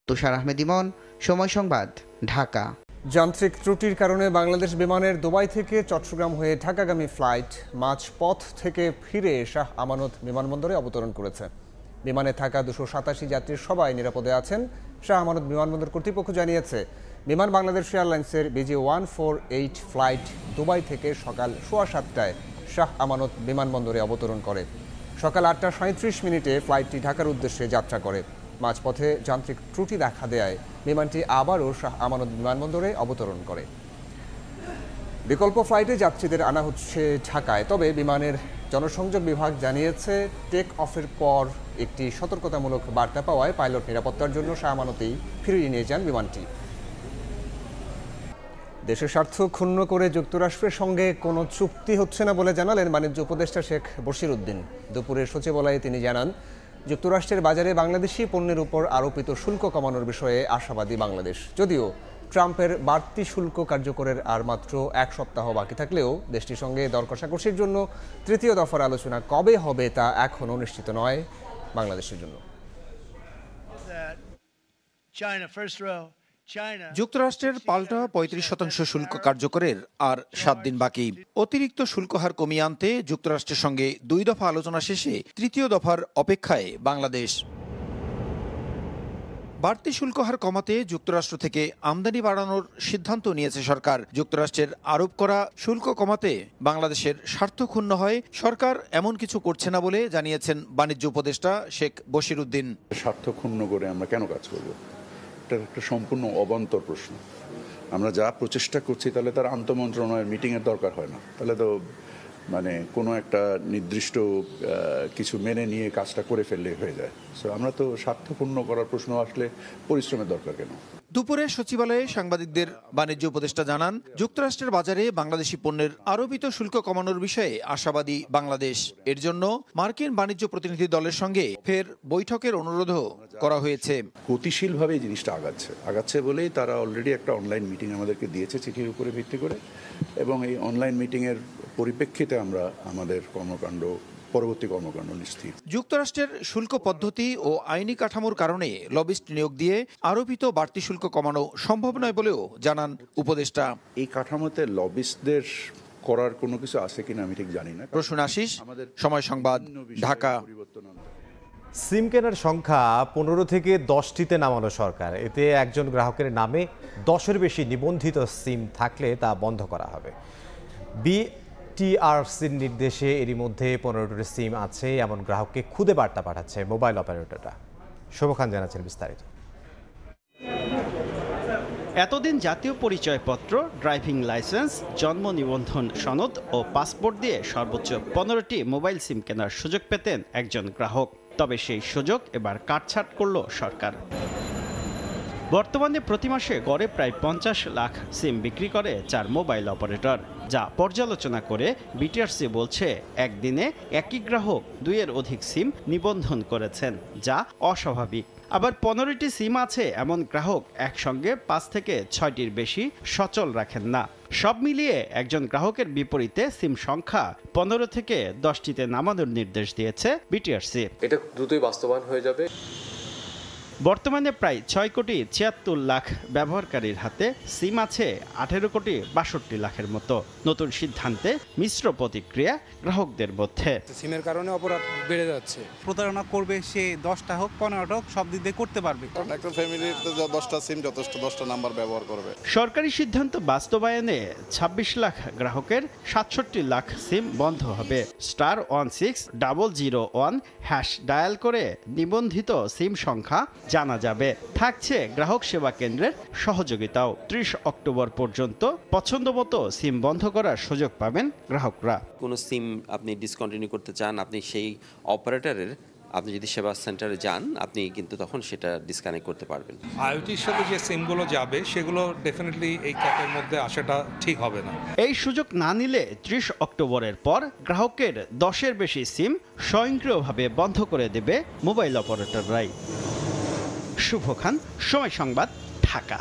Speaker 24: তুষার আহমেদ ইমন, সময় সংবাদ, ঢাকা।
Speaker 2: যান্ত্রিক ত্রুটির কারণে বাংলাদেশ বিমানের দুবাই থেকে চট্টগ্রাম হয়ে ঢাকাগামী ফ্লাইট মাঝপথ থেকে ফিরে শাহ আমানত বিমানবন্দরে অবতরণ করেছে। বিমানে থাকা 287 যাত্রীর সবাই নিরাপদে আছেন, শাহ আমানত বিমানবন্দর কর্তৃপক্ষ জানিয়েছে। বিমান বাংলাদেশ এয়ারলাইন্সের BG148 ফ্লাইট দুবাই থেকে সকাল 7:15টায় শাহ আমানত বিমানবন্দরে অবতরণ করে। সকাল 8:37 ফ্লাইটটি ঢাকার উদ্দেশ্যে যাত্রা করে। মাঝপথে যান্ত্রিক ত্রুটি দেখা দেয় বিমানটি আবারও শাহ আমানত বিমানবন্দরে অবতরণ করে। বিকল্প ফ্লাইটে যাত্রীদের আনা হচ্ছে ঢাকায়। তবে বিমানের জনসংযোগ বিভাগ জানিয়েছে, টেক অফের পর একটি সতর্কতামূলক বার্তা পাওয়ায় পাইলট নিরাপত্তার জন্য শাহ আমানতেই ফিরিয়ে নিয়ে যান বিমানটি। দেশের স্বার্থ ক্ষুণ্ণ করে যুক্তরাষ্ট্রের সঙ্গে কোনো চুক্তি হচ্ছে না বলে জানালেন বাণিজ্য উপদেষ্টা শেখ বশিরউদ্দিন। দুপুরের সচিবালয়ে তিনি জানান, যুক্তরাষ্ট্রের বাজারে বাংলাদেশি পণ্যের উপর আরোপিত শুল্ক কমানোর বিষয়ে আশাবাদী বাংলাদেশ। যদিও ট্রাম্পের বাড়তি শুল্ক কার্যকরের আর মাত্র 1 সপ্তাহ বাকি থাকলেও দেশটির সঙ্গে দর কষাকষির জন্য তৃতীয় দফার আলোচনা কবে হবে তা এখনও নিশ্চিত নয় বাংলাদেশের জন্য।
Speaker 3: যুক্তরাষ্ট্রের পাল্টা 35% শুল্ক কার্যকরের আর 7 দিন বাকি। অতিরিক্ত শুল্ক হার কমিয়ে আনতে যুক্তরাষ্ট্রের সঙ্গে 2 দফা আলোচনা শেষে তৃতীয় দফার অপেক্ষায় বাংলাদেশ। বাড়তি শুল্ক হার কমাতে যুক্তরাষ্ট্র থেকে আমদানি বাড়ানোর সিদ্ধান্ত নিয়েছে সরকার। যুক্তরাষ্ট্রের আরোপ করা শুল্ক কমাতে বাংলাদেশের স্বার্থ ক্ষুণ্ণ হয় সরকার এমন কিছু করছে না বলে জানিয়েছেন বাণিজ্য উপদেষ্টা শেখ বশিরউদ্দিন।
Speaker 4: স্বার্থ ক্ষুণ্ণ করে আমরা কেন কাজ করব? এটা একটা সম্পূর্ণ অবান্তর প্রশ্ন। আমরা যা প্রচেষ্টা করছি তাহলে তার আন্তঃমন্ত্রণালয়ের মিটিংয়ের দরকার হয় না। তাহলে তো কোনো একটা নির্দিষ্ট কিছু মেনে নিয়ে কাজটা করে ফেললে হয়ে যায়। সো আমরা তো স্বার্থপূর্ণ করার প্রশ্ন আসলে পরিশ্রমের দরকার কেন?
Speaker 3: দুপুরে সচিবালয়ে সাংবাদিকদের বাণিজ্য উপদেষ্টা জানান, যুক্তরাষ্ট্রের বাজারে বাংলাদেশি পণ্যের আরোপিত শুল্ক কমানোর বিষয়ে আশাবাদী বাংলাদেশ। এর জন্য মার্কিন বাণিজ্য প্রতিনিধি দলের সঙ্গে ফের বৈঠকের অনুরোধও করা হয়েছে।
Speaker 4: গতিশীলভাবে এই জিনিসটা আগাচ্ছে বলেই তারা অলরেডি একটা অনলাইন মিটিং আমাদেরকে দিয়েছে চিঠির উপরে ভিত্তি করে, এবং এই অনলাইন মিটিংয়ের পরিপ্রেক্ষিতে আমরা আমাদের পরবর্তী কর্মকাণ্ড নিশ্চিত।
Speaker 3: যুক্তরাষ্ট্রের শুল্ক পদ্ধতি ও আইনি কাঠামোর কারণে লবিস্ট নিয়োগ দিয়ে আরোপিত বাড়তি শুল্ক কমানো সম্ভব নয় বলেও জানান উপদেষ্টা।
Speaker 4: এই কাঠামোতে লবিস্টদের করার কোনো কিছু আছে কিনা আমি ঠিক জানি না।
Speaker 3: প্রসূন আশিস, সময় সংবাদ, ঢাকা।
Speaker 7: সিম কেনার সংখ্যা 15 থেকে 10টিতে নামানো সরকার। এতে একজন গ্রাহকের নামে 10-এর বেশি নিবন্ধিত সিম থাকলে তা বন্ধ করা হবে। বিটিআরসির নির্দেশে এরই মধ্যে 15টি সিম আছে এমন গ্রাহককে খুদে বার্তা পাঠাচ্ছে মোবাইল অপারেটররা। শুভখান জানাচ্ছেন বিস্তারিত।
Speaker 5: এতদিন জাতীয় পরিচয়পত্র, ড্রাইভিং লাইসেন্স, জন্ম নিবন্ধন সনদ ও পাসপোর্ট দিয়ে সর্বোচ্চ 15টি মোবাইল সিম কেনার সুযোগ পেতেন একজন গ্রাহক। তবে সেই সুযোগ এবার কাটছাঁট করল সরকার। বর্তমানে প্রতি মাসে গড়ে প্রায় 50 লাখ সিম বিক্রি করে 4 মোবাইল অপারেটর, যা পর্যালোচনা করে বিটিআরসি বলছে একদিনে একই গ্রাহক 2-এর অধিক সিম নিবন্ধন করেছেন, যা অস্বাভাবিক। আবার 15টি সিম আছে এমন গ্রাহক একসঙ্গে 5 থেকে 6টির বেশি সচল রাখেন না। সব মিলিয়ে একজন গ্রাহকের বিপরীতে সিম সংখ্যা 15 থেকে 10টিতে নামানোর নির্দেশ দিয়েছে বিটিআরসি।
Speaker 10: এটা দ্রুতই বাস্তবায়ন হয়ে যাবে।
Speaker 5: বর্তমানে প্রায় 6,76,00,000 ব্যবহারকারীর হাতে সিম আছে 18,62,00,000-এর মতো। নতুন সিদ্ধান্তে মিশ্র প্রতিক্রিয়া গ্রাহকদের মধ্যে।
Speaker 6: সিমের কারণে অপরাধ বেড়ে যাচ্ছে। প্রতারণা করবে সে 10টা হোক 15টা হোক সব দিক দিয়ে করতে পারবে।
Speaker 9: একটা ফ্যামিলির 10টা সিম যথেষ্ট, 10টা নাম্বার ব্যবহার করবে।
Speaker 5: সরকারি সিদ্ধান্ত বাস্তবায়নে 26 লাখ গ্রাহকের 67 লাখ সিম বন্ধ হবে। *16001# ডায়াল করে নিবন্ধিত সিম সংখ্যা জানা যাবে। থাকছে গ্রাহক সেবা কেন্দ্রের সহযোগিতাও। 30 অক্টোবর পর্যন্ত পছন্দমতো সিম বন্ধ করার সুযোগ পাবেন গ্রাহকরা।
Speaker 10: কোনো সিম আপনি ডিসকন্টিনিউ করতে চান, আপনি সেই অপারেটরের আপনি যদি সেবা সেন্টারে যান, আপনি কিন্তু তখন সেটা ডিসকানেক্ট করতে পারবেন।
Speaker 11: আইওটির সাথে যে সিমগুলো যাবে সেগুলো ডেফিনেটলি এই ক্যাপের মধ্যে আসাটা ঠিক হবে না। এই
Speaker 5: সুযোগ না নিলে 30 অক্টোবরের পর গ্রাহকের 10-এর বেশি সিম স্বয়ংক্রিয়ভাবে বন্ধ করে দেবে মোবাইল অপারেটররাই। শুভ খান, সময় সংবাদ, ঢাকা।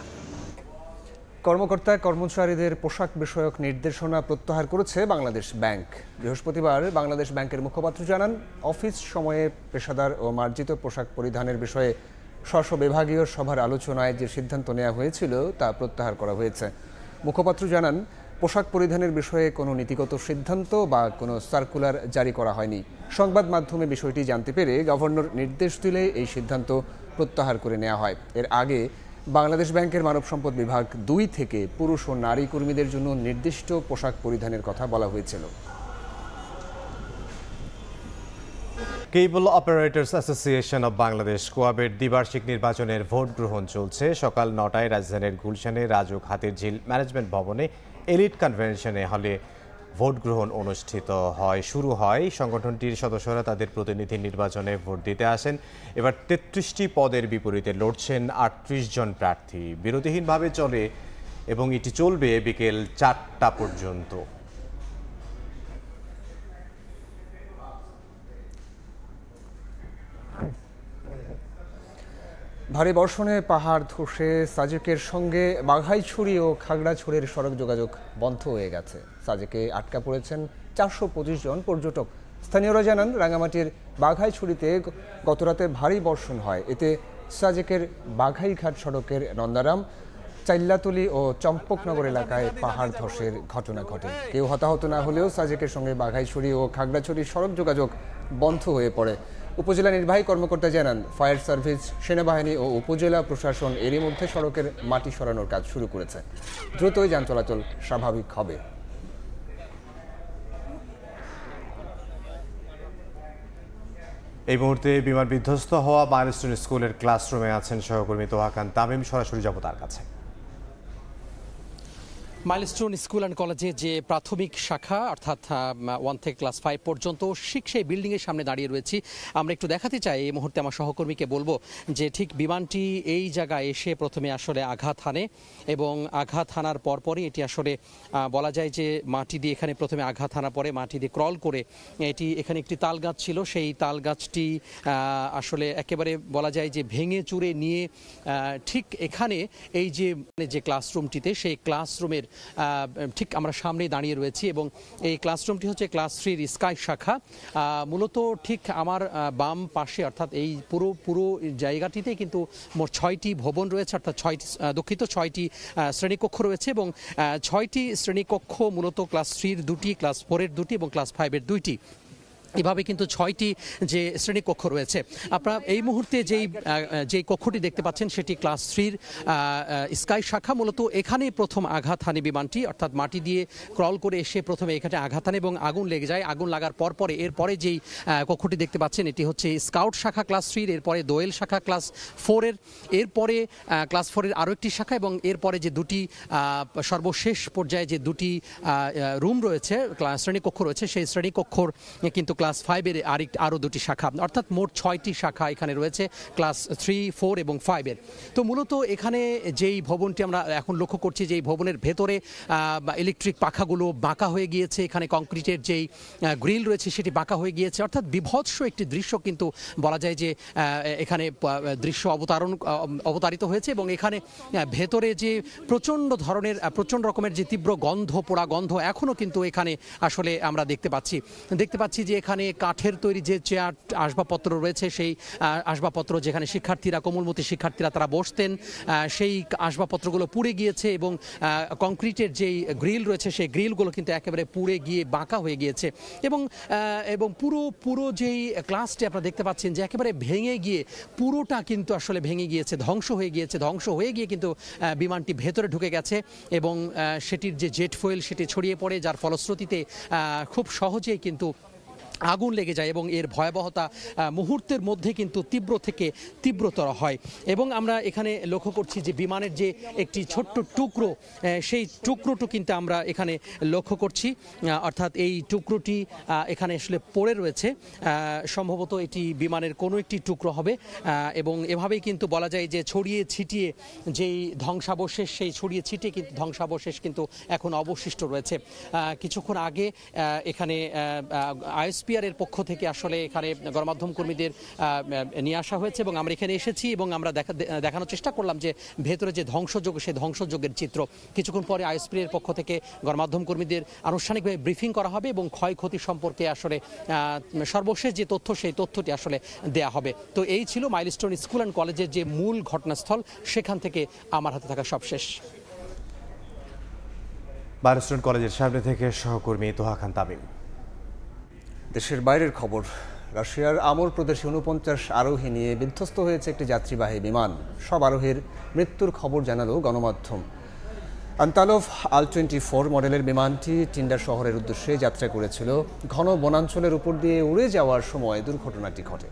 Speaker 2: কর্মকর্তা কর্মচারীদের পোশাক বিষয়ক নির্দেশনা প্রত্যাহার করেছে বাংলাদেশ ব্যাংক। বৃহস্পতিবার বাংলাদেশ ব্যাংকের মুখপাত্র জানান, অফিস সময়ে পেশাদার ও মার্জিত পোশাক পরিধানের বিষয়ে স্ব বিভাগীয় সভার আলোচনায় যে সিদ্ধান্ত নেওয়া হয়েছিল তা প্রত্যাহার করা হয়েছে। মুখপাত্র জানান, পোশাক পরিধানের বিষয়ে কোনো নীতিগত সিদ্ধান্ত বা কোনো সার্কুলার জারি করা হয়নি। সংবাদ মাধ্যমে বিষয়টি জানতে পেরে গভর্নর নির্দেশ দিলে এই সিদ্ধান্ত প্রত্যাহার করে নেওয়া হয়। এর আগে বাংলাদেশ ব্যাংকের মানব সম্পদ বিভাগ 2 থেকে পুরুষ ও নারী কর্মীদের জন্য নির্দিষ্ট পোশাক পরিধানের কথা বলা হয়েছিল।
Speaker 7: কেবল অপারেটর্স অ্যাসোসিয়েশন অব বাংলাদেশ কোয়াবের দ্বিবার্ষিক নির্বাচনের ভোট গ্রহণ চলছে। সকাল 9টায় রাজধানীর গুলশানে রাজু খাতির ঝিল ম্যানেজমেন্ট ভবনে এলিট কনভেনশনে হলে ভোট গ্রহণ অনুষ্ঠিত হয়। শুরু হয় সংগঠনটির সদস্যরা তাদের প্রতিনিধি নির্বাচনে ভোট দিতে আসেন। এবার 33টি পদের বিপরীতে লড়ছেন 38 জন প্রার্থী। বিরতিহীনভাবে চলে এবং এটি চলবে বিকেল 4টা পর্যন্ত।
Speaker 2: ভারী বর্ষণে পাহাড় ধসে সাজেকের সঙ্গে বাঘাইছড়ি ও খাগড়াছড়ির সড়ক যোগাযোগ বন্ধ হয়ে গেছে। সাজেকে আটকা পড়েছেন 425 জন পর্যটক। স্থানীয়রা জানান, রাঙামাটির বাঘাইছড়িতে গতরাতে ভারী বর্ষণ হয়। এতে সাজেকের বাঘাইঘাট সড়কের নন্দারাম, চাইল্লাতলি ও চম্পকনগর এলাকায় পাহাড় ধসের ঘটনা ঘটে। কেউ হতাহত না হলেও সাজেকের সঙ্গে বাঘাইছড়ি ও খাগড়াছড়ির সড়ক যোগাযোগ বন্ধ হয়ে পড়ে। উপজেলা নির্বাহী কর্মকর্তা জানান, ফায়ার সার্ভিস, সেনাবাহিনী ও উপজেলা প্রশাসন এরই মধ্যে সড়কের মাটি সরানোর কাজ শুরু করেছে। দ্রুতই যান চলাচল স্বাভাবিক হবে।
Speaker 7: এই মুহূর্তে বিমান বিধ্বস্ত হওয়া মাইলস্টোন স্কুলের ক্লাসরুমে আছেন সহকর্মী তোহাকান তামিম। সরাসরি যাব তার কাছে।
Speaker 25: মাইলস্টোন স্কুল অ্যান্ড কলেজে যে প্রাথমিক শাখা অর্থাৎ 1 থেকে ক্লাস 5 পর্যন্ত ঠিক সেই বিল্ডিংয়ের সামনে দাঁড়িয়ে রয়েছি। আমরা একটু দেখাতে চাই এই মুহূর্তে আমার সহকর্মীকে বলবো যে ঠিক বিমানটি এই জায়গায় এসে প্রথমে আসলে আঘাত হানে এবং আঘাত হানার পরপরই এটি আসলে বলা যায় যে মাটি দিয়ে এখানে প্রথমে আঘাত হানার পরে মাটি দিয়ে ক্রল করে এটি এখানে একটি তাল গাছ ছিল, সেই তাল গাছটি আসলে একেবারে বলা যায় যে ভেঙে চুরে নিয়ে ঠিক এখানে এই যে ক্লাসরুমটিতে সেই ক্লাসরুমের ঠিক আমরা সামনে দাঁড়িয়ে রয়েছি এবং এই ক্লাসরুমটি হচ্ছে ক্লাস 3 স্কাই শাখা। মূলত ঠিক আমার বাম পাশে অর্থাৎ এই পুরো জায়গাটিতে কিন্তু মোট 6টি ভবন রয়েছে, অর্থাৎ 6টি শ্রেণীকক্ষ রয়েছে এবং 6টি শ্রেণীকক্ষ মূলত ক্লাস 3-র 2টি, ক্লাস 4-এর 2টি এবং ক্লাস 5-এর 2টি, এভাবে কিন্তু 6টি যে শ্রেণীকক্ষ রয়েছে। আপনারা এই মুহূর্তে যেই কক্ষটি দেখতে পাচ্ছেন সেটি ক্লাস 3-র স্কাই শাখা। মূলত এখানে প্রথম আঘাত হানে বিমানটি, অর্থাৎ মাটি দিয়ে ক্রল করে এসে প্রথমে এখানে আঘাত হানে এবং আগুন লেগে যায়। আগুন লাগার পরে এরপরে যেই কক্ষটি দেখতে পাচ্ছেন এটি হচ্ছে স্কাউট শাখা ক্লাস 3-র, এরপরে দোয়েল শাখা ক্লাস 4-এর, এরপরে ক্লাস 4-এর আরও একটি শাখা এবং এরপরে যে দুটি সর্বশেষ পর্যায়ে যে দুটি রুম রয়েছে, শ্রেণীকক্ষ রয়েছে, সেই শ্রেণীকক্ষর কিন্তু ক্লাস 5-এর আরও দুটি শাখা, অর্থাৎ মোট 6টি শাখা এখানে রয়েছে ক্লাস 3, 4 এবং 5-এর। তো মূলত এখানে যেই ভবনটি আমরা এখন লক্ষ্য করছি যে এই ভবনের ভেতরে ইলেকট্রিক পাখাগুলো বাঁকা হয়ে গিয়েছে, এখানে কংক্রিটের যেই গ্রিল রয়েছে সেটি বাঁকা হয়ে গিয়েছে, অর্থাৎ বিভৎস একটি দৃশ্য কিন্তু বলা যায় যে এখানে দৃশ্য অবতারিত হয়েছে এবং এখানে ভেতরে যে প্রচণ্ড রকমের যে তীব্র গন্ধ, পোড়া গন্ধ এখনও কিন্তু এখানে আসলে আমরা দেখতে পাচ্ছি যে এখানে সেখানে কাঠের তৈরি যে চেয়ার আসবাবপত্র রয়েছে, সেই আসবাবপত্র যেখানে শিক্ষার্থীরা, কোমলমতি শিক্ষার্থীরা তারা বসতেন, সেই আসবাবপত্রগুলো পুড়ে গিয়েছে এবং কংক্রিটের যেই গ্রিল রয়েছে সেই গ্রিলগুলো কিন্তু একেবারে পুড়ে গিয়ে বাঁকা হয়ে গিয়েছে এবং পুরো যেই ক্লাসটি আপনারা দেখতে পাচ্ছেন যে একেবারে ভেঙে গিয়ে পুরোটা কিন্তু আসলে ভেঙে গিয়েছে, ধ্বংস হয়ে গিয়ে কিন্তু বিমানটি ভেতরে ঢুকে গেছে এবং সেটির যে জেট ফুয়েল সেটি ছড়িয়ে পড়ে, যার ফলশ্রুতিতে খুব সহজেই কিন্তু আগুন লেগে যায় এবং এর ভয়াবহতা মুহূর্তের মধ্যে কিন্তু তীব্র থেকে তীব্রতর হয়। এবং আমরা এখানে লক্ষ্য করছি যে বিমানের যে একটি ছোট্ট টুকরো, সেই টুকরোটি কিন্তু আমরা এখানে লক্ষ্য করছি, অর্থাৎ এই টুকরোটি এখানে আসলে পড়ে রয়েছে, সম্ভবত এটি বিমানের কোনো একটি টুকরো হবে এবং এভাবেই কিন্তু বলা যায় যে ছড়িয়ে ছিটিয়ে যেই ধ্বংসাবশেষ, সেই ছড়িয়ে ছিটিয়ে কিন্তু ধ্বংসাবশেষ কিন্তু এখন অবশিষ্ট রয়েছে। কিছুক্ষণ আগে এখানে আইএসপিআর এর পক্ষ থেকে আসলে এখানে গণমাধ্যম কর্মীদের নিয়ে আসা হয়েছে এবং আমরা এখানে এসেছি এবং আমরা দেখানোর চেষ্টা করলাম যে ভেতরে যে ধ্বংসযজ্ঞ, সেই ধ্বংসযজ্ঞের চিত্র। কিছুক্ষণ পরে আইএসপিআর এর পক্ষ থেকে গণমাধ্যম কর্মীদের আনুষ্ঠানিকভাবে ব্রিফিং করা হবে এবং ক্ষয়ক্ষতি সম্পর্কে আসলে সর্বশেষ যে তথ্য, সেই তথ্যটি আসলে দেয়া হবে। তো এই ছিল মাইলস্টোন স্কুল অ্যান্ড কলেজের যে মূল ঘটনাস্থল, সেখান থেকে আমার হাতে থাকা সব শেষ।
Speaker 7: মাইলস্টোন কলেজের সামনে থেকে সহকর্মী তোহা খান তামিম।
Speaker 2: দেশের বাইরের খবর, রাশিয়ার আমুর প্রদেশে 49 আরোহী নিয়ে বিধ্বস্ত হয়েছে একটি যাত্রীবাহী বিমান। সব আরোহীর মৃত্যুর খবর জানালো গণমাধ্যম। আন্তালোভ আল-24 মডেলের বিমানটি টিন্ডার শহরের উদ্দেশ্যে যাত্রা করেছিল। ঘন বনাঞ্চলের উপর দিয়ে উড়ে যাওয়ার সময় দুর্ঘটনাটি ঘটে।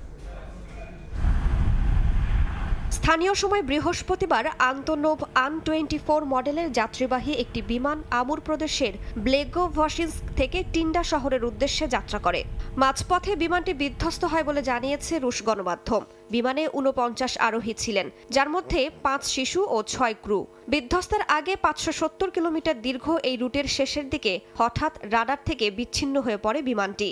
Speaker 12: স্থানীয় সময় বৃহস্পতিবার আন্তনোভ আন-24 মডেলের যাত্রীবাহী একটি বিমান আমুর প্রদেশের ব্লেগোভসিন্স্ক থেকে টিন্ডা শহরের উদ্দেশ্যে যাত্রা করে। মাঝপথে বিমানটি বিধ্বস্ত হয় বলে জানিয়েছে রুশ গণমাধ্যম। বিমানে 49 আরোহী ছিলেন, যার মধ্যে 5 শিশু ও 6 ক্রু। বিধ্বস্তের আগে 570 কিলোমিটার দীর্ঘ এই রুটের শেষের দিকে হঠাৎ রাডার থেকে বিচ্ছিন্ন হয়ে পড়ে বিমানটি।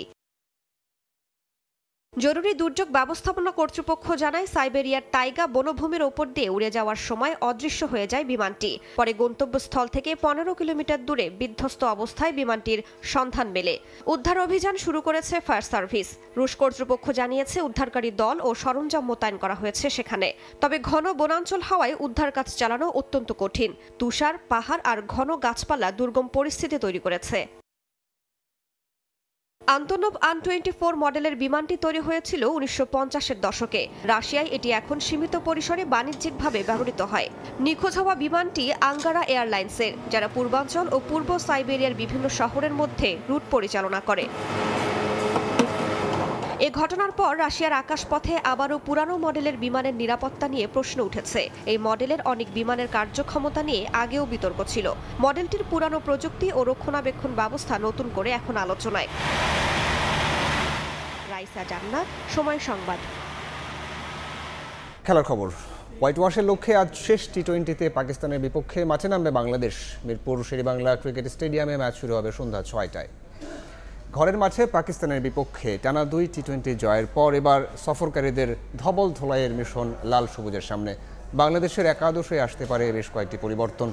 Speaker 12: জরুরি দুর্যোগ ব্যবস্থাপনা কর্তৃপক্ষ জানায়, সাইবেরিয়ার তাইগা বনভূমির ওপর দিয়ে উড়ে যাওয়ার সময় অদৃশ্য হয়ে যায় বিমানটি। পরে গন্তব্যস্থল থেকে 15 কিলোমিটার দূরে বিধ্বস্ত অবস্থায় বিমানটির সন্ধান মেলে। উদ্ধার অভিযান শুরু করেছে ফায়ার সার্ভিস। রুশ কর্তৃপক্ষ জানিয়েছে উদ্ধারকারী দল ও সরঞ্জাম মোতায়েন করা হয়েছে সেখানে। তবে ঘন বনাঞ্চল হওয়ায় উদ্ধার কাজ চালানো অত্যন্ত কঠিন। তুষার, পাহাড় আর ঘন গাছপালা দুর্গম পরিস্থিতি তৈরি করেছে। আন্তনোভ আন-24 মডেলের বিমানটি তৈরি হয়েছিল 1950-এর দশকে। রাশিয়ায় এটি এখন সীমিত পরিসরে বাণিজ্যিকভাবে ব্যবহৃত হয়। নিখোঁজ হওয়া বিমানটি আঙ্গারা এয়ারলাইন্সের, যারা পূর্বাঞ্চল ও পূর্ব সাইবেরিয়ার বিভিন্ন শহরের মধ্যে রুট পরিচালনা করে। এ ঘটনার পর রাশিয়ার আকাশপথে আবারও পুরানো মডেলের বিমানের নিরাপত্তা নিয়ে প্রশ্ন উঠেছে। এই মডেলের অনেক বিমানের কার্যক্ষমতা নিয়ে আগেও বিতর্ক ছিল। মডেলটির পুরানো প্রযুক্তি ও রক্ষণাবেক্ষণ ব্যবস্থা নতুন করে এখন আলোচনায়। রাইসা জান্নাত, সময় সংবাদ।
Speaker 2: খেলার খবর, হোয়াইট ওয়াশের লক্ষ্যে আজ শেষ টি20তে পাকিস্তানের বিপক্ষে মাঠে নামবে বাংলাদেশ। মিরপুর শেরেবাংলা ক্রিকেট স্টেডিয়ামে ম্যাচ শুরু হবে সন্ধ্যা 6টায়। ঘরের মাঠে পাকিস্তানের বিপক্ষে টানা 2 টি20 জয়ের পর এবার সফরকারীদের ধবল ধোলাইয়ের মিশন লাল সবুজের সামনে। বাংলাদেশের একাদশে আসতে পারে বেশ কয়েকটি পরিবর্তন।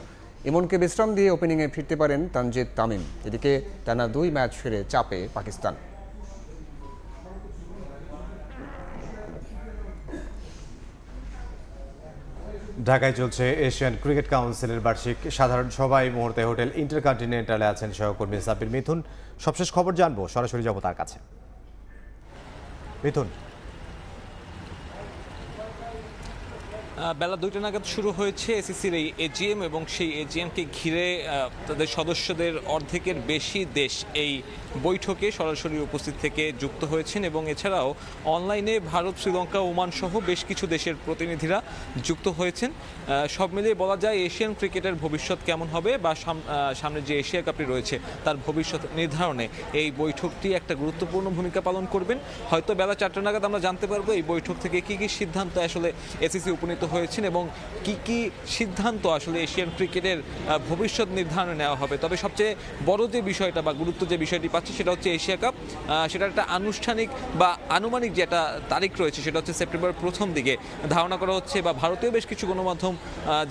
Speaker 2: ইমনকে বিশ্রাম দিয়ে ওপেনিংয়ে ফিরতে পারেন তানজিদ তামিম। এদিকে টানা 2 ম্যাচ হেরে চাপে পাকিস্তান।
Speaker 7: ঢাকায় চলছে এশিয়ান ক্রিকেট কাউন্সিলের বার্ষিক সাধারণ সভায়। মুহূর্তে হোটেল ইন্টারকন্টিনেন্টালে আছেন সহকর্মী সাব্বির মিথুন। সবশেষ খবর জানবো, সরাসরি যাব তার কাছে। মিথুন,
Speaker 13: বেলা 2টা নাগাদ শুরু হয়েছে এসিসির এই এজিএম এবং সেই এজিএমকে ঘিরে তাদের সদস্যদের অর্ধেকের বেশি দেশ এই বৈঠকে সরাসরি উপস্থিত থেকে যুক্ত হয়েছেন এবং এছাড়াও অনলাইনে ভারত, শ্রীলঙ্কা, ওমান সহ বেশ কিছু দেশের প্রতিনিধিরা যুক্ত হয়েছেন। সব মিলিয়ে বলা যায় এশিয়ান ক্রিকেটের ভবিষ্যৎ কেমন হবে বা সামনে যে এশিয়া কাপটি রয়েছে তার ভবিষ্যৎ নির্ধারণে এই বৈঠকটি একটা গুরুত্বপূর্ণ ভূমিকা পালন করবেন। হয়তো বেলা 4টা নাগাদ আমরা জানতে পারবো এই বৈঠক থেকে কী কী সিদ্ধান্ত আসলে এসিসি উপনীত হয়েছেন এবং কি কি সিদ্ধান্ত আসলে এশিয়ান ক্রিকেটের ভবিষ্যৎ নির্ধারণে নেওয়া হবে। তবে সবচেয়ে বড় যে বিষয়টা বা গুরুত্ব যে বিষয়টি পাচ্ছে সেটা হচ্ছে এশিয়া কাপ। সেটা একটা আনুষ্ঠানিক বা আনুমানিক যে একটা তারিখ রয়েছে সেটা হচ্ছে সেপ্টেম্বর প্রথম দিকে ধারণা করা হচ্ছে, বা ভারতীয় বেশ কিছু গণমাধ্যম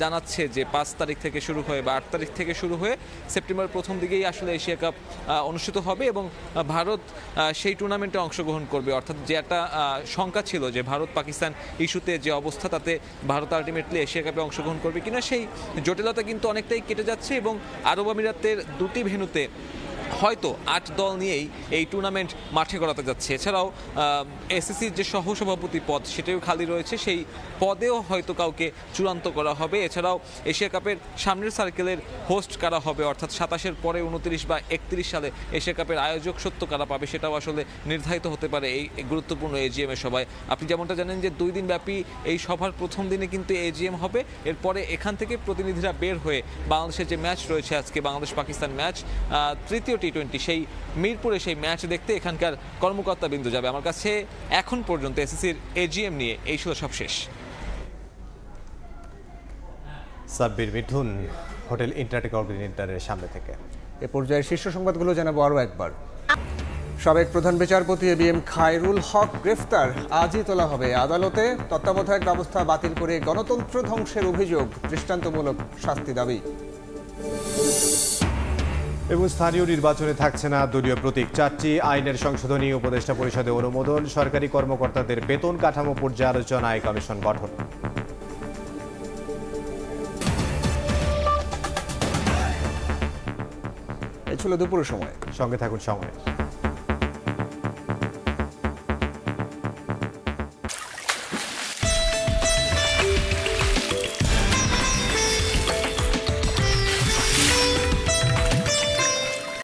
Speaker 13: জানাচ্ছে যে 5 তারিখ থেকে শুরু হয়ে বা 8 তারিখ থেকে শুরু হয়ে সেপ্টেম্বর প্রথম দিকেই আসলে এশিয়া কাপ অনুষ্ঠিত হবে এবং ভারত সেই টুর্নামেন্টে অংশগ্রহণ করবে। অর্থাৎ যে একটা শঙ্কা ছিল যে ভারত পাকিস্তান ইস্যুতে যে অবস্থা, তাতে ভারত আলটিমেটলি এশিয়া কাপে অংশগ্রহণ করবে কিনা সেই জটিলতা কিন্তু অনেকটাই কেটে যাচ্ছে এবং আরব আমিরাতের 2টি ভেন্যুতে হয়তো 8 দল নিয়েই এই টুর্নামেন্ট মাঠে করাতে যাচ্ছে। এছাড়াও এসিসির যে সহসভাপতি পদ সেটাও খালি রয়েছে, সেই পদেও হয়তো কাউকে চূড়ান্ত করা হবে। এছাড়াও এশিয়া কাপের সামনের সার্কেলের হোস্ট কারা হবে, অর্থাৎ 27-এর পরে 29 বা 31 সালে এশিয়া কাপের আয়োজক সত্য কারা পাবে সেটাও আসলে নির্ধারিত হতে পারে এই গুরুত্বপূর্ণ এজিএম এর সভায়। আপনি যেমনটা জানেন যে 2 দিন ব্যাপী এই সভার প্রথম দিনে কিন্তু এজিএম হবে, এরপরে এখান থেকে প্রতিনিধিরা বের হয়ে বাংলাদেশের যে ম্যাচ রয়েছে আজকে বাংলাদেশ পাকিস্তান ম্যাচ, তৃতীয় টি20 সেই মিরপুরে সেই ম্যাচ দেখতে এখানকার কর্মকর্তা বিন্দু যাবে। আমার কাছে এখন পর্যন্ত এসিসির এজিএম নিয়ে এই ছিল সব শেষ।
Speaker 7: সাব্বির মিঠুন, হোটেল ইন্টারকন্টিনেন্টালের সামনে থেকে।
Speaker 2: এ পর্যায়ে শীর্ষ সংবাদগুলো জানাবো আরও একবার। সাবেক প্রধান বিচারপতি এবিএম খায়রুল হক গ্রেফতার, আজই তোলা হবে আদালতে। তত্ত্বাবধায়ক ব্যবস্থা বাতিল করে গণতন্ত্র ধ্বংসের অভিযোগ, দৃষ্টান্তমূলক শাস্তি দাবি।
Speaker 7: এবং স্থানীয় নির্বাচনে থাকছে না দলীয় প্রতীক। 4টি আইনের সংশোধনী উপদেষ্টা পরিষদে অনুমোদন। সরকারি কর্মকর্তাদের বেতন কাঠামো পর্যালোচনায় কমিশন গঠন।
Speaker 2: এ ছিল দুপুরের সময়।
Speaker 7: সঙ্গে থাকুন সময়।